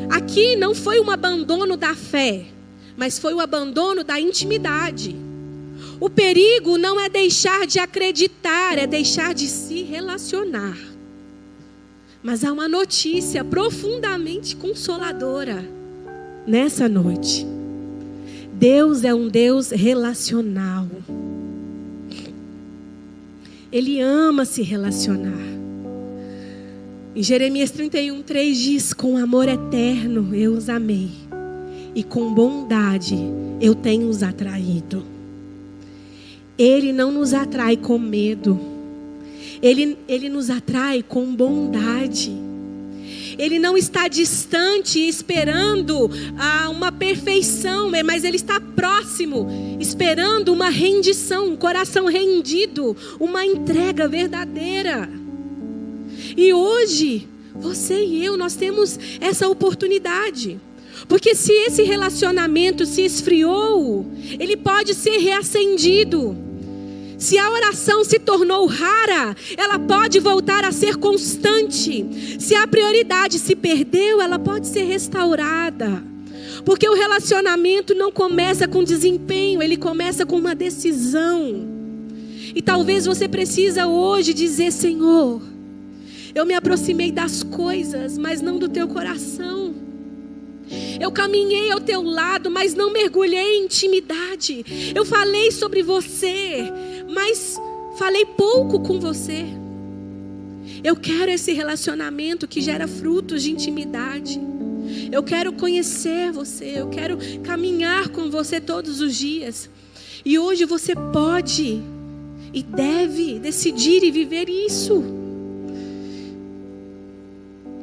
Aqui não foi um abandono da fé, mas foi o abandono da intimidade. O perigo não é deixar de acreditar, é deixar de se relacionar. Mas há uma notícia profundamente consoladora nessa noite. Deus é um Deus relacional. Ele ama se relacionar. Em Jeremias 31:3 diz: com amor eterno eu os amei, e com bondade eu tenho os atraído. Ele não nos atrai com medo. Ele nos atrai com bondade. Ele não está distante esperando uma perfeição, mas Ele está próximo, esperando uma rendição, um coração rendido, uma entrega verdadeira. E hoje, você e eu, nós temos essa oportunidade. Porque se esse relacionamento se esfriou, ele pode ser reacendido. Se a oração se tornou rara, ela pode voltar a ser constante. Se a prioridade se perdeu, ela pode ser restaurada. Porque o relacionamento não começa com desempenho, ele começa com uma decisão. E talvez você precisa hoje dizer: Senhor, eu me aproximei das coisas, mas não do teu coração. Eu caminhei ao teu lado, mas não mergulhei em intimidade. Eu falei sobre você, mas falei pouco com você. Eu quero esse relacionamento que gera frutos de intimidade. Eu quero conhecer você, eu quero caminhar com você todos os dias. E hoje você pode e deve decidir e viver isso.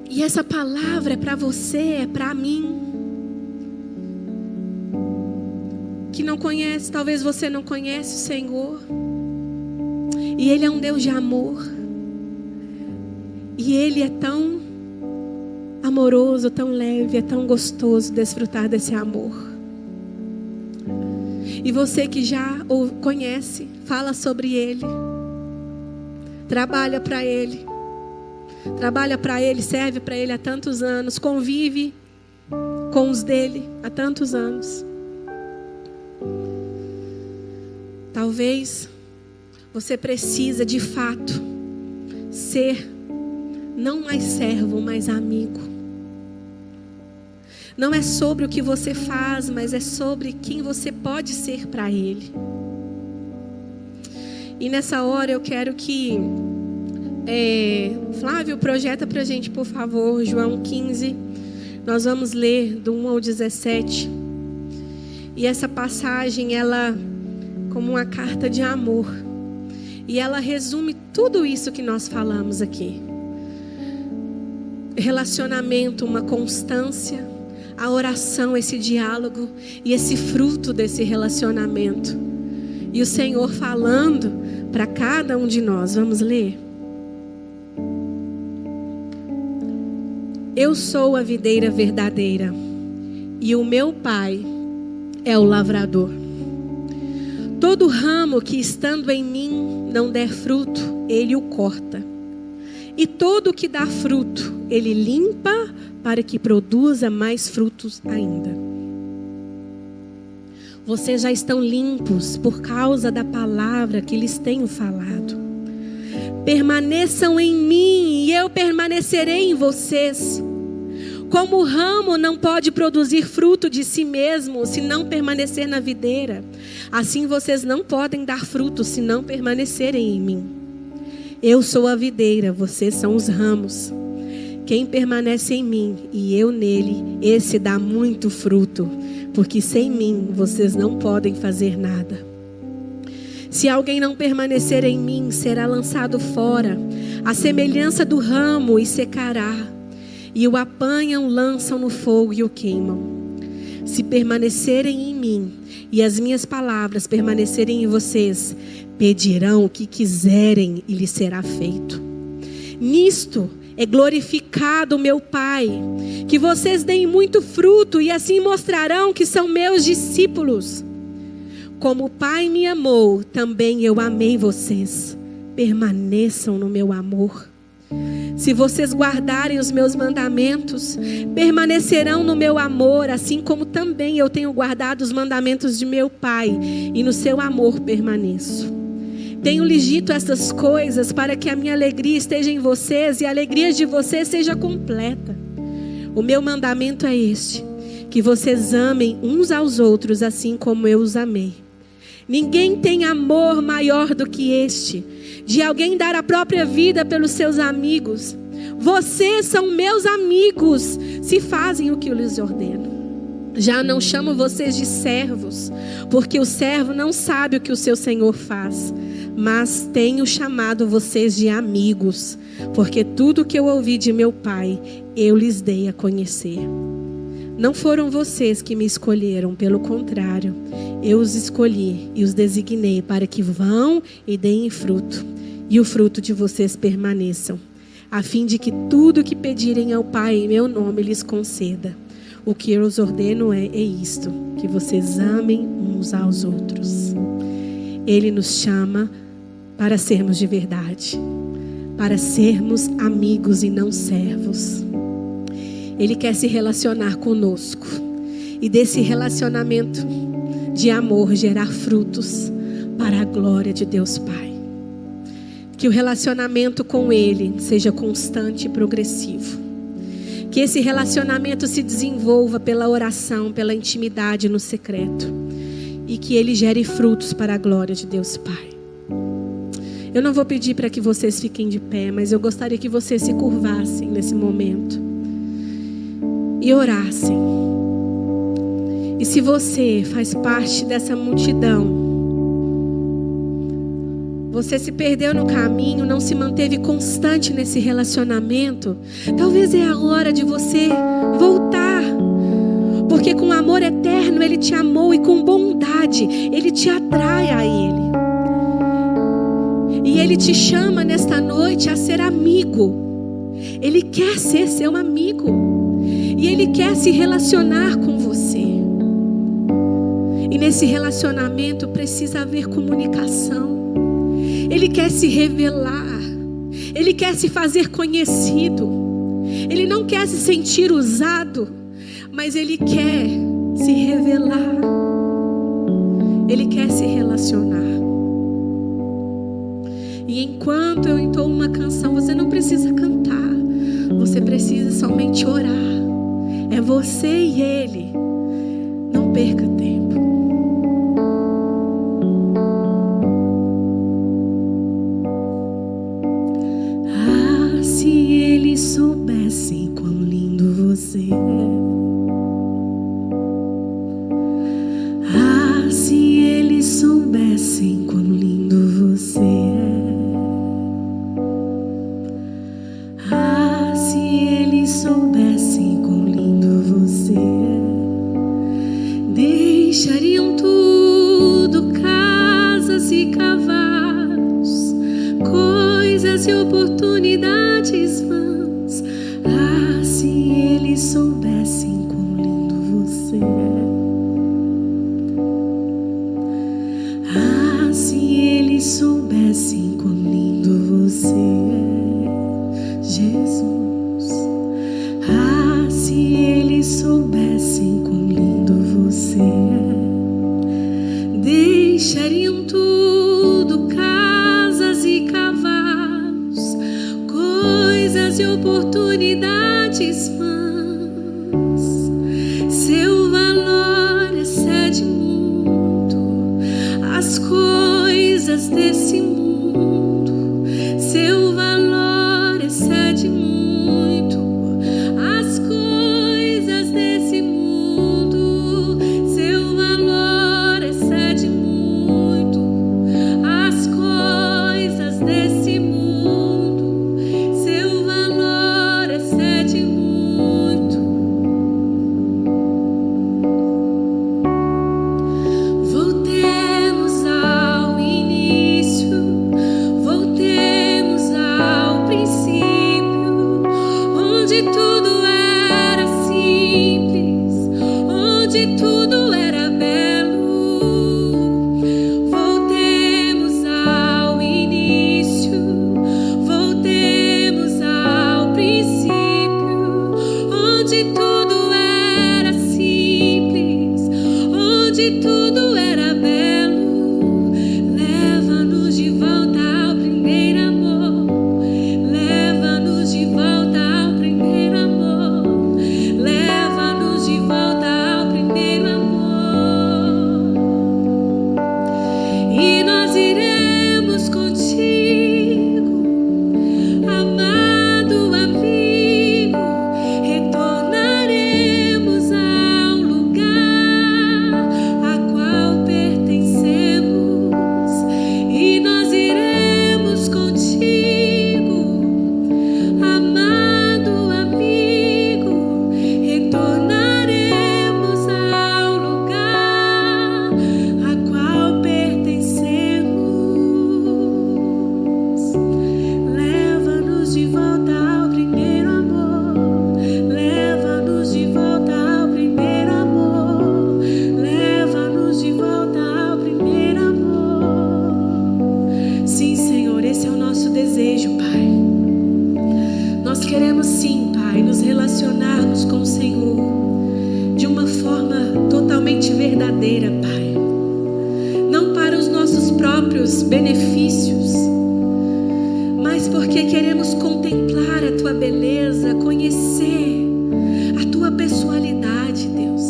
E essa palavra é para você, é para mim. Que não conhece, talvez você não conhece o Senhor. E Ele é um Deus de amor. E Ele é tão amoroso, tão leve, é tão gostoso desfrutar desse amor. E você que já o conhece, fala sobre Ele. Trabalha para Ele. Trabalha para Ele, serve para Ele há tantos anos. Convive com os dele há tantos anos. Talvez você precisa de fato ser não mais servo, mas amigo. Não é sobre o que você faz, mas é sobre quem você pode ser para Ele. E nessa hora eu quero que Flávio projeta para a gente, por favor, João 15. Nós vamos ler do 1 ao 17. E essa passagem, ela como uma carta de amor. E ela resume tudo isso que nós falamos aqui. Relacionamento, uma constância. A oração, esse diálogo e esse fruto desse relacionamento. E o Senhor falando para cada um de nós. Vamos ler? Eu sou a videira verdadeira e o meu Pai é o lavrador. Todo ramo que estando em mim não der fruto, Ele o corta. E todo que dá fruto, Ele limpa para que produza mais frutos ainda. Vocês já estão limpos por causa da palavra que lhes tenho falado. Permaneçam em mim e eu permanecerei em vocês. Como o ramo não pode produzir fruto de si mesmo se não permanecer na videira, assim vocês não podem dar fruto se não permanecerem em mim. Eu sou a videira, vocês são os ramos. Quem permanece em mim e eu nele, esse dá muito fruto, porque sem mim vocês não podem fazer nada. Se alguém não permanecer em mim, será lançado fora, à semelhança do ramo, e secará. E o apanham, lançam no fogo e o queimam. Se permanecerem em mim e as minhas palavras permanecerem em vocês, pedirão o que quiserem e lhes será feito. Nisto é glorificado o meu Pai, que vocês deem muito fruto e assim mostrarão que são meus discípulos. Como o Pai me amou, também eu amei vocês. Permaneçam no meu amor. Se vocês guardarem os meus mandamentos, permanecerão no meu amor, assim como também eu tenho guardado os mandamentos de meu Pai, e no seu amor permaneço. Tenho-lhes dito estas coisas para que a minha alegria esteja em vocês e a alegria de vocês seja completa. O meu mandamento é este: que vocês amem uns aos outros assim como eu os amei. Ninguém tem amor maior do que este, de alguém dar a própria vida pelos seus amigos. Vocês são meus amigos, se fazem o que eu lhes ordeno. Já não chamo vocês de servos, porque o servo não sabe o que o seu senhor faz. Mas tenho chamado vocês de amigos, porque tudo que eu ouvi de meu Pai, eu lhes dei a conhecer. Não foram vocês que me escolheram, pelo contrário, eu os escolhi e os designei para que vão e deem fruto, e o fruto de vocês permaneçam, a fim de que tudo que pedirem ao Pai em meu nome lhes conceda. O que eu os ordeno é isto, que vocês amem uns aos outros. Ele nos chama para sermos de verdade, para sermos amigos e não servos. Ele quer se relacionar conosco e desse relacionamento de amor gerar frutos para a glória de Deus Pai. Que o relacionamento com Ele seja constante e progressivo. Que esse relacionamento se desenvolva pela oração, pela intimidade no secreto. E que ele gere frutos para a glória de Deus Pai. Eu não vou pedir para que vocês fiquem de pé, mas eu gostaria que vocês se curvassem nesse momento e orassem. E se você faz parte dessa multidão, você se perdeu no caminho, não se manteve constante nesse relacionamento, talvez é a hora de você voltar. Porque com amor eterno Ele te amou e com bondade Ele te atrai a Ele. E Ele te chama nesta noite a ser amigo. Ele quer ser seu amigo. E Ele quer se relacionar com você. E nesse relacionamento precisa haver comunicação. Ele quer se revelar. Ele quer se fazer conhecido. Ele não quer se sentir usado, mas Ele quer se revelar. Ele quer se relacionar. E enquanto eu entoo uma canção, você não precisa cantar. Você precisa somente orar. É você e Ele. Não perca tempo. Ah, se eles soubessem quão lindo você é. Ah, se eles soubessem quão lindo você é. Ah, se eles soubessem quão lindo você é. Deixariam tudo, casas e cavalos, coisas e oportunidades vãs. Ah, se eles soubessem quão lindo você é. Ah, se eles soubessem quão lindo você é, Jesus. Ah, se eles soubessem quão lindo você é. Deixariam tudo, casas e cavalos, coisas e oportunidades vãs. Seu valor excede muito as coisas desse mundo. Seu valor excede muito as coisas desse mundo. Seu valor excede muito as coisas desse mundo. Seu valor excede muito. Voltemos ao início, voltemos ao princípio, onde tudo era simples, onde tudo era belo. Voltemos ao início, voltemos onde tudo era belo. Leva-nos de volta ao primeiro amor. Leva-nos de volta ao primeiro amor. Leva-nos de volta ao primeiro amor. E nós iremos contigo, amado amigo. Retornaremos ao lugar a qual pertencemos. E nós iremos contigo, amado amigo. Retornaremos ao lugar a qual pertencemos. Leva-nos de volta ao primeiro amor. Leva-nos de volta ao primeiro amor. Leva-nos de volta ao primeiro amor. Sim, Senhor, esse é o nosso desejo, Pai. Nós queremos sim, Pai, nos relacionarmos com o Senhor de uma forma totalmente verdadeira, Pai. Não para os nossos próprios benefícios, mas porque queremos contemplar a Tua beleza, conhecer a Tua pessoalidade, Deus.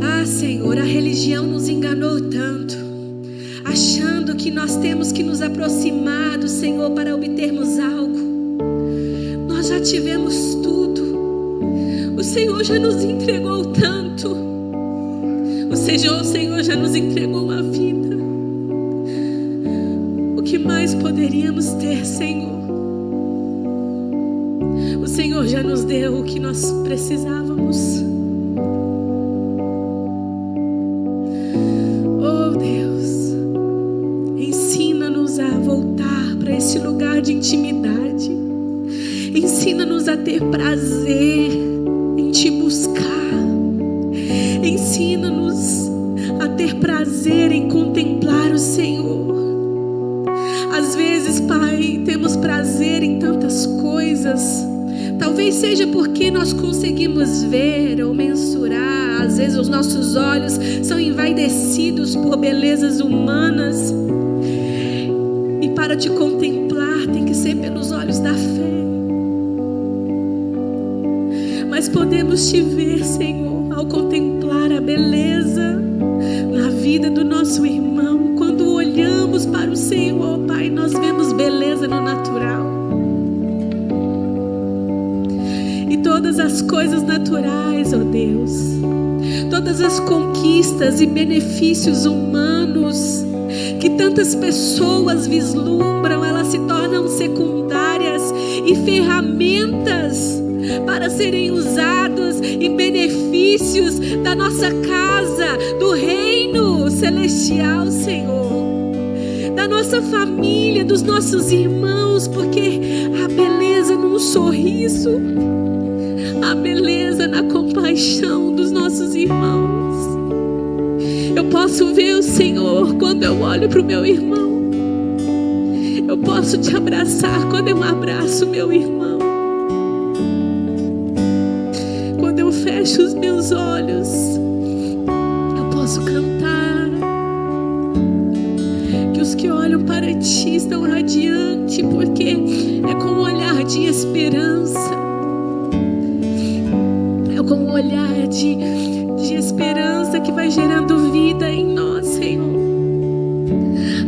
Ah, Senhor, a religião nos enganou tanto, achando que nós temos que nos aproximar do Senhor para obtermos algo. Nós já tivemos tudo. O Senhor já nos entregou tanto. O Senhor já nos entregou a vida. O que mais poderíamos ter, Senhor? O Senhor já nos deu o que nós precisávamos. Oh, Deus, ensina-nos a voltar para esse lugar de intimidade. Ensina-nos a ter prazer em Te buscar. Ensina-nos a ter prazer em contemplar o Senhor. Às vezes, Pai, temos prazer em tantas coisas. Talvez seja porque nós conseguimos ver ou mensurar. Às vezes os nossos olhos são envaidecidos por belezas humanas. E para Te contemplar tem que ser pelos olhos da fé. Mas podemos Te ver, Senhor, ao contemplar a beleza na vida do nosso irmão. Quando olhamos para o Senhor, Pai, nós vemos beleza no natural. E todas as coisas naturais, ó Deus, todas as conquistas e benefícios humanos que tantas pessoas vislumbram, elas se tornam secundárias e ferramentas para serem usados em benefícios da nossa casa, do reino celestial, Senhor, da nossa família, dos nossos irmãos, porque a beleza num sorriso, a beleza na compaixão dos nossos irmãos. Eu posso ver o Senhor quando eu olho para o meu irmão. Eu posso Te abraçar quando eu abraço o meu irmão. Quando eu fecho os meus olhos, eu posso cantar. Que os que olham para Ti estão radiantes, porque é com um olhar de esperança. É com um olhar de esperança que vai gerando vida em nós, Senhor.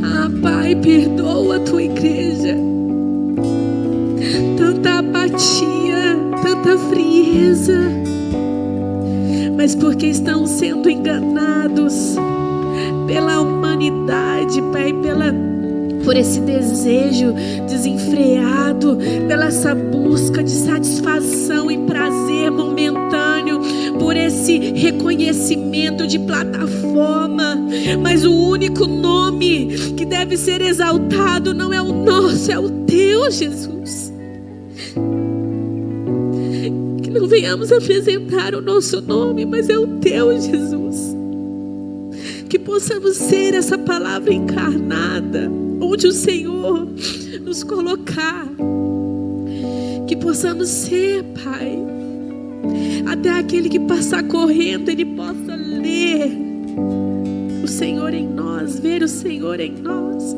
Ah, Pai, perdoa a Tua igreja. Tanta apatia, tanta frieza, mas porque estão sendo enganados pela humanidade, Pai, por esse desejo desenfreado, pela essa busca de satisfação e prazer momentâneo, por esse reconhecimento de plataforma. Mas o único nome que deve ser exaltado não é o nosso, é o Teu, Jesus. Que não venhamos apresentar o nosso nome, mas é o Teu, Jesus. Que possamos ser essa palavra encarnada, onde o Senhor nos colocar. Que possamos ser, Pai, até aquele que passar correndo, ele possa ler Senhor em nós, ver o Senhor em nós.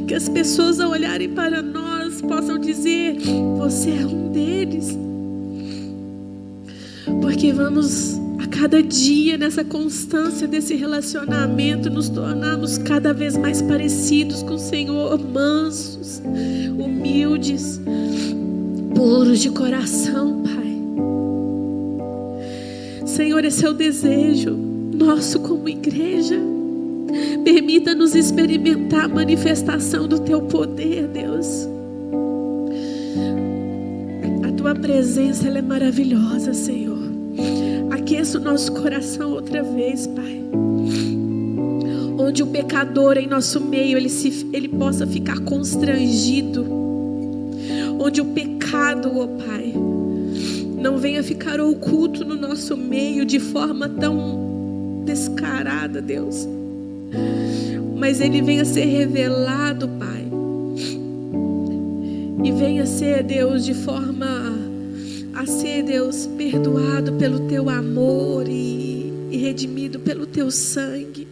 Que as pessoas, ao olharem para nós, possam dizer: você é um deles. Porque vamos a cada dia, nessa constância desse relacionamento, nos tornarmos cada vez mais parecidos com o Senhor, mansos, humildes, puros de coração, Pai. Senhor, esse é o desejo nosso como igreja. Permita-nos experimentar a manifestação do Teu poder, Deus. A Tua presença, ela é maravilhosa, Senhor. Aqueça o nosso coração outra vez, Pai. Onde o pecador em nosso meio, ele possa ficar constrangido. Onde o pecado, ó Pai, não venha ficar oculto no nosso meio de forma tão descarada, Deus. Mas ele venha ser revelado, Pai. E venha ser, Deus, de forma a ser, Deus, perdoado pelo Teu amor e redimido pelo Teu sangue.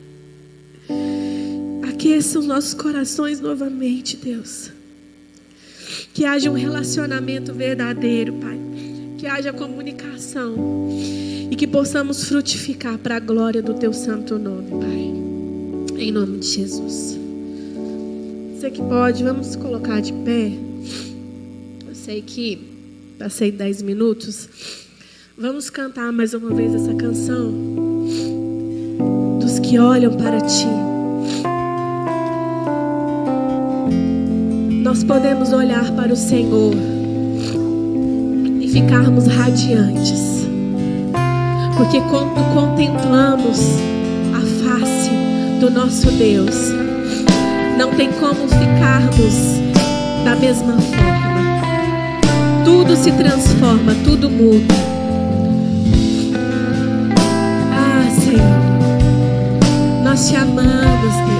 Aqueça os nossos corações novamente, Deus. Que haja um relacionamento verdadeiro, Pai. Que haja comunicação. E que possamos frutificar para a glória do Teu santo nome, Pai. Em nome de Jesus. Você que pode, vamos colocar de pé. Eu sei que passei 10 minutos. Vamos cantar mais uma vez essa canção dos que olham para Ti. Nós podemos olhar para o Senhor e ficarmos radiantes, porque quando contemplamos a face do nosso Deus, não tem como ficarmos da mesma forma. Tudo se transforma, tudo muda. Ah, Senhor, nós Te amamos, Deus.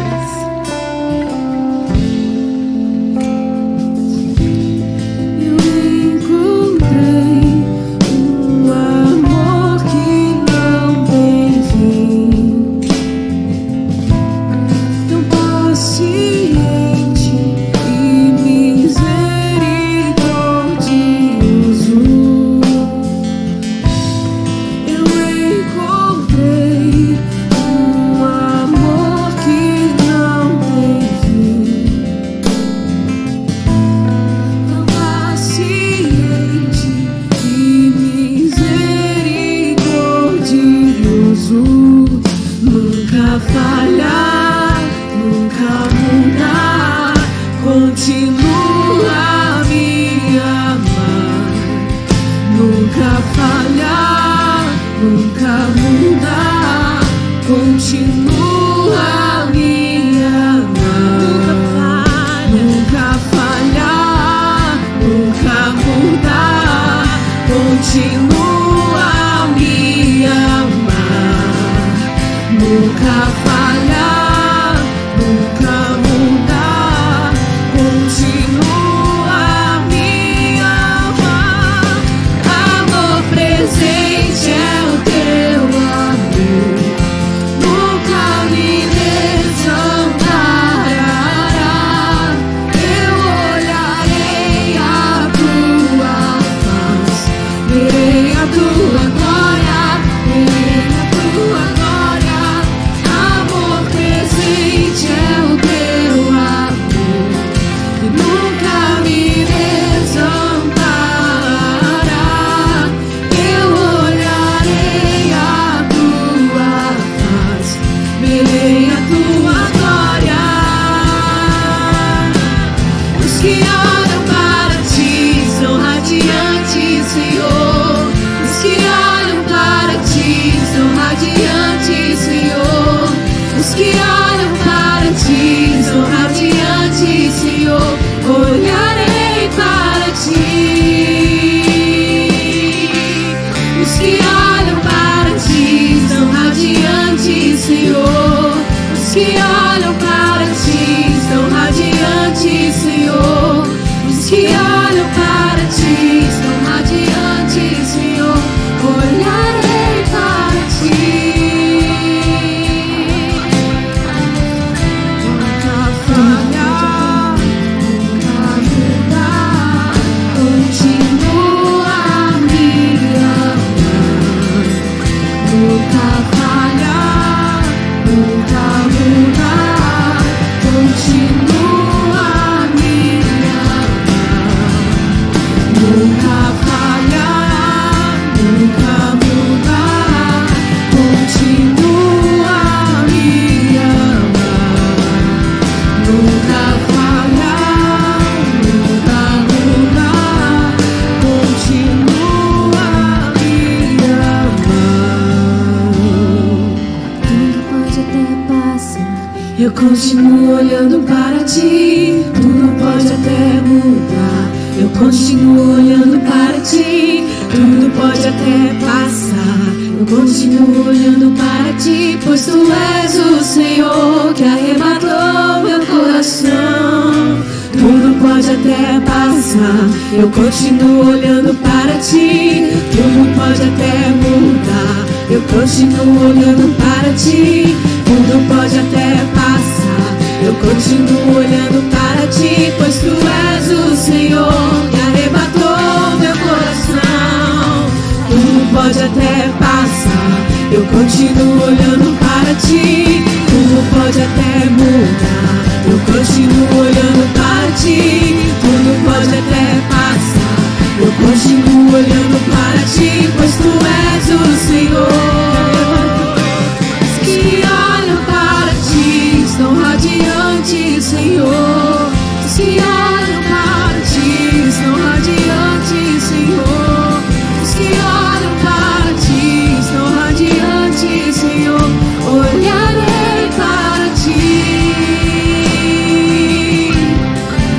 Olharei para Ti. Eu continuo olhando para ti, tudo pode até mudar. Eu continuo olhando para ti, tudo pode até passar. Eu continuo olhando para ti, pois tu és o Senhor que arrebatou meu coração. Tudo pode até passar. Eu continuo olhando para ti, tudo pode até mudar. Eu continuo olhando para ti, tudo pode até passar. Eu continuo olhando para ti, pois tu és o Senhor que arrebatou meu coração. Tudo pode até passar. Eu continuo olhando para ti, tudo pode até mudar. Eu continuo olhando para ti, tudo pode até passar. Eu continuo olhando para ti, pois tu és o Senhor. Os que olham para ti estão radiantes, Senhor. Os que olham para ti estão radiantes, Senhor. Os que olham para ti estão radiantes, Senhor. Olharei para ti.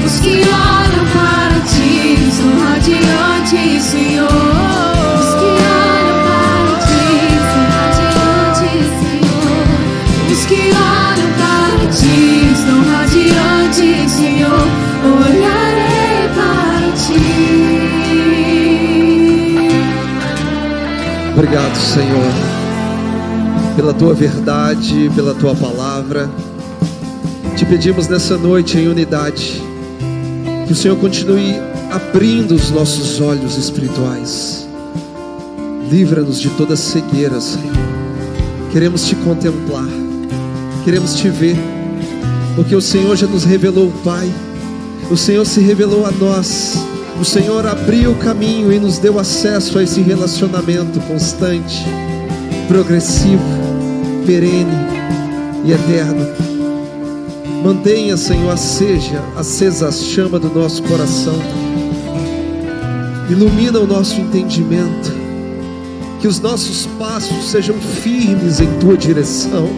Os que olham para ti estão radiantes, Senhor. Os que olham para ti estão radiantes, Senhor. Os que olham para ti estão radiantes, Senhor. Olharei para ti. Obrigado, Senhor, pela tua verdade, pela tua palavra. Te pedimos nessa noite em unidade que o Senhor continue abrindo os nossos olhos espirituais. Livra-nos de toda cegueira, Senhor. Queremos te contemplar, queremos te ver, porque o Senhor já nos revelou o Pai. O Senhor se revelou a nós. O Senhor abriu o caminho e nos deu acesso a esse relacionamento constante, progressivo, perene e eterno. Mantenha, Senhor, acesa a chama do nosso coração. Ilumina o nosso entendimento. Que os nossos passos sejam firmes em tua direção.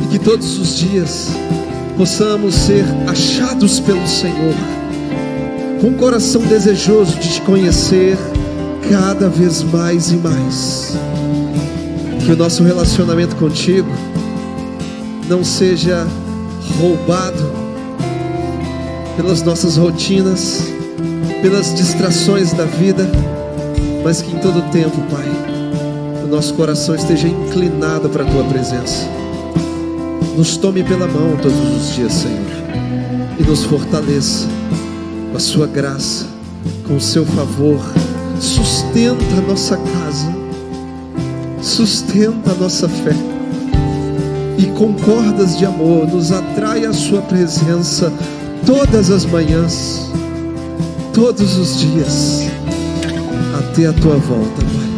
E que todos os dias possamos ser achados pelo Senhor, com um coração desejoso de te conhecer cada vez mais e mais. Que o nosso relacionamento contigo não seja roubado pelas nossas rotinas, pelas distrações da vida, mas que em todo tempo, Pai, o nosso coração esteja inclinado para a tua presença. Nos tome pela mão todos os dias, Senhor, e nos fortaleça com a sua graça, com o seu favor. Sustenta a nossa casa, sustenta a nossa fé, e com cordas de amor nos atrai à sua presença todas as manhãs, todos os dias, até a tua volta, Pai.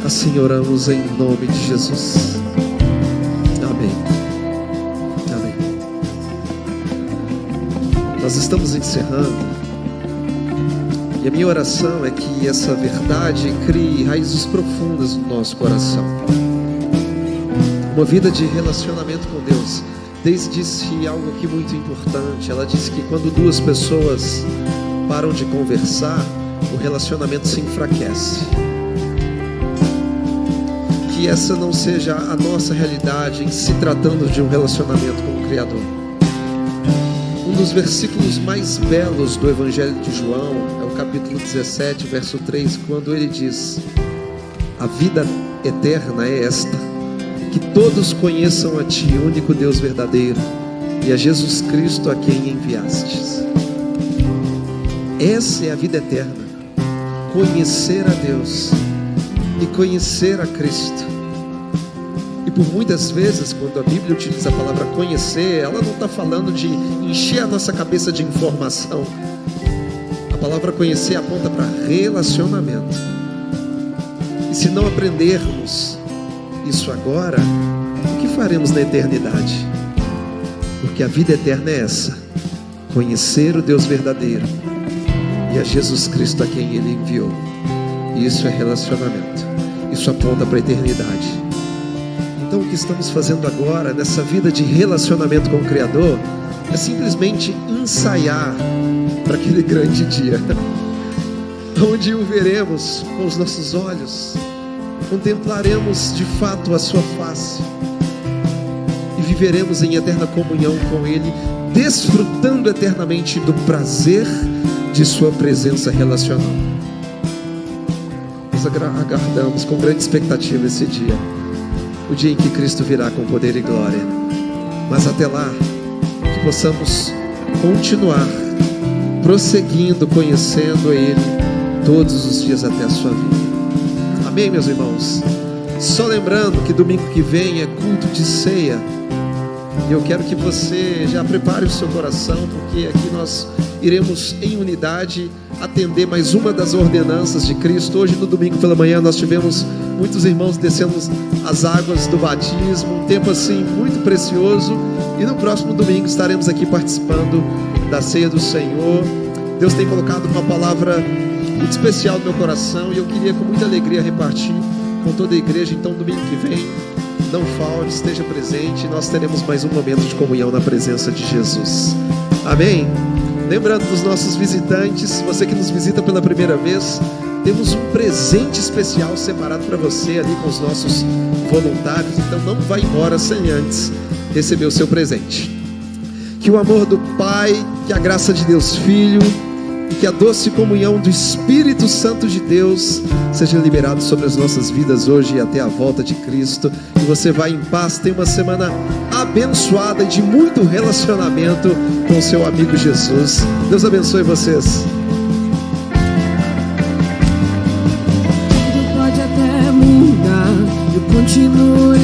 Assim oramos em nome de Jesus. Amém. Amém. Nós estamos encerrando, e a minha oração é que essa verdade crie raízes profundas no nosso coração. Uma vida de relacionamento com Deus. Deise disse algo aqui muito importante. Ela disse que quando duas pessoas param de conversar, o relacionamento se enfraquece. Que essa não seja a nossa realidade em se tratando de um relacionamento com o Criador. Um dos versículos mais belos do Evangelho de João é o capítulo 17, verso 3, quando ele diz: a vida eterna é esta, que todos conheçam a Ti, único Deus verdadeiro, e a Jesus Cristo a quem enviastes. Essa é a vida eterna, conhecer a Deus e conhecer a Cristo. E por muitas vezes, quando a Bíblia utiliza a palavra conhecer, ela não está falando de encher a nossa cabeça de informação. A palavra conhecer aponta para relacionamento. E se não aprendermos isso agora, o que faremos na eternidade? Porque a vida eterna é essa: conhecer o Deus verdadeiro e a Jesus Cristo a quem Ele enviou. E isso é relacionamento. Isso aponta para a eternidade. Então o que estamos fazendo agora, nessa vida de relacionamento com o Criador, é simplesmente ensaiar para aquele grande dia, onde o veremos com os nossos olhos, contemplaremos de fato a sua face e viveremos em eterna comunhão com Ele, desfrutando eternamente do prazer de sua presença relacional. Nós aguardamos com grande expectativa esse dia, o dia em que Cristo virá com poder e glória. Mas até lá, que possamos continuar prosseguindo, conhecendo Ele todos os dias até a sua vida. Amém, meus irmãos? Só lembrando que domingo que vem é culto de ceia. E eu quero que você já prepare o seu coração, porque aqui nós iremos em unidade atender mais uma das ordenanças de Cristo. Hoje no domingo pela manhã nós tivemos muitos irmãos descendo as águas do batismo, um tempo assim muito precioso. E no próximo domingo estaremos aqui participando da ceia do Senhor. Deus tem colocado uma palavra muito especial no meu coração e eu queria com muita alegria repartir com toda a igreja. Então domingo que vem, não falte, esteja presente. Nós teremos mais um momento de comunhão na presença de Jesus. Amém? Lembrando dos nossos visitantes, você que nos visita pela primeira vez, temos um presente especial separado para você ali com os nossos voluntários. Então não vá embora sem antes receber o seu presente. Que o amor do Pai, que a graça de Deus Filho e que a doce comunhão do Espírito Santo de Deus seja liberado sobre as nossas vidas hoje e até a volta de Cristo. E você vai em paz, tenha uma semana abençoada e de muito relacionamento com o seu amigo Jesus. Deus abençoe vocês. Tudo pode até mudar, eu continuo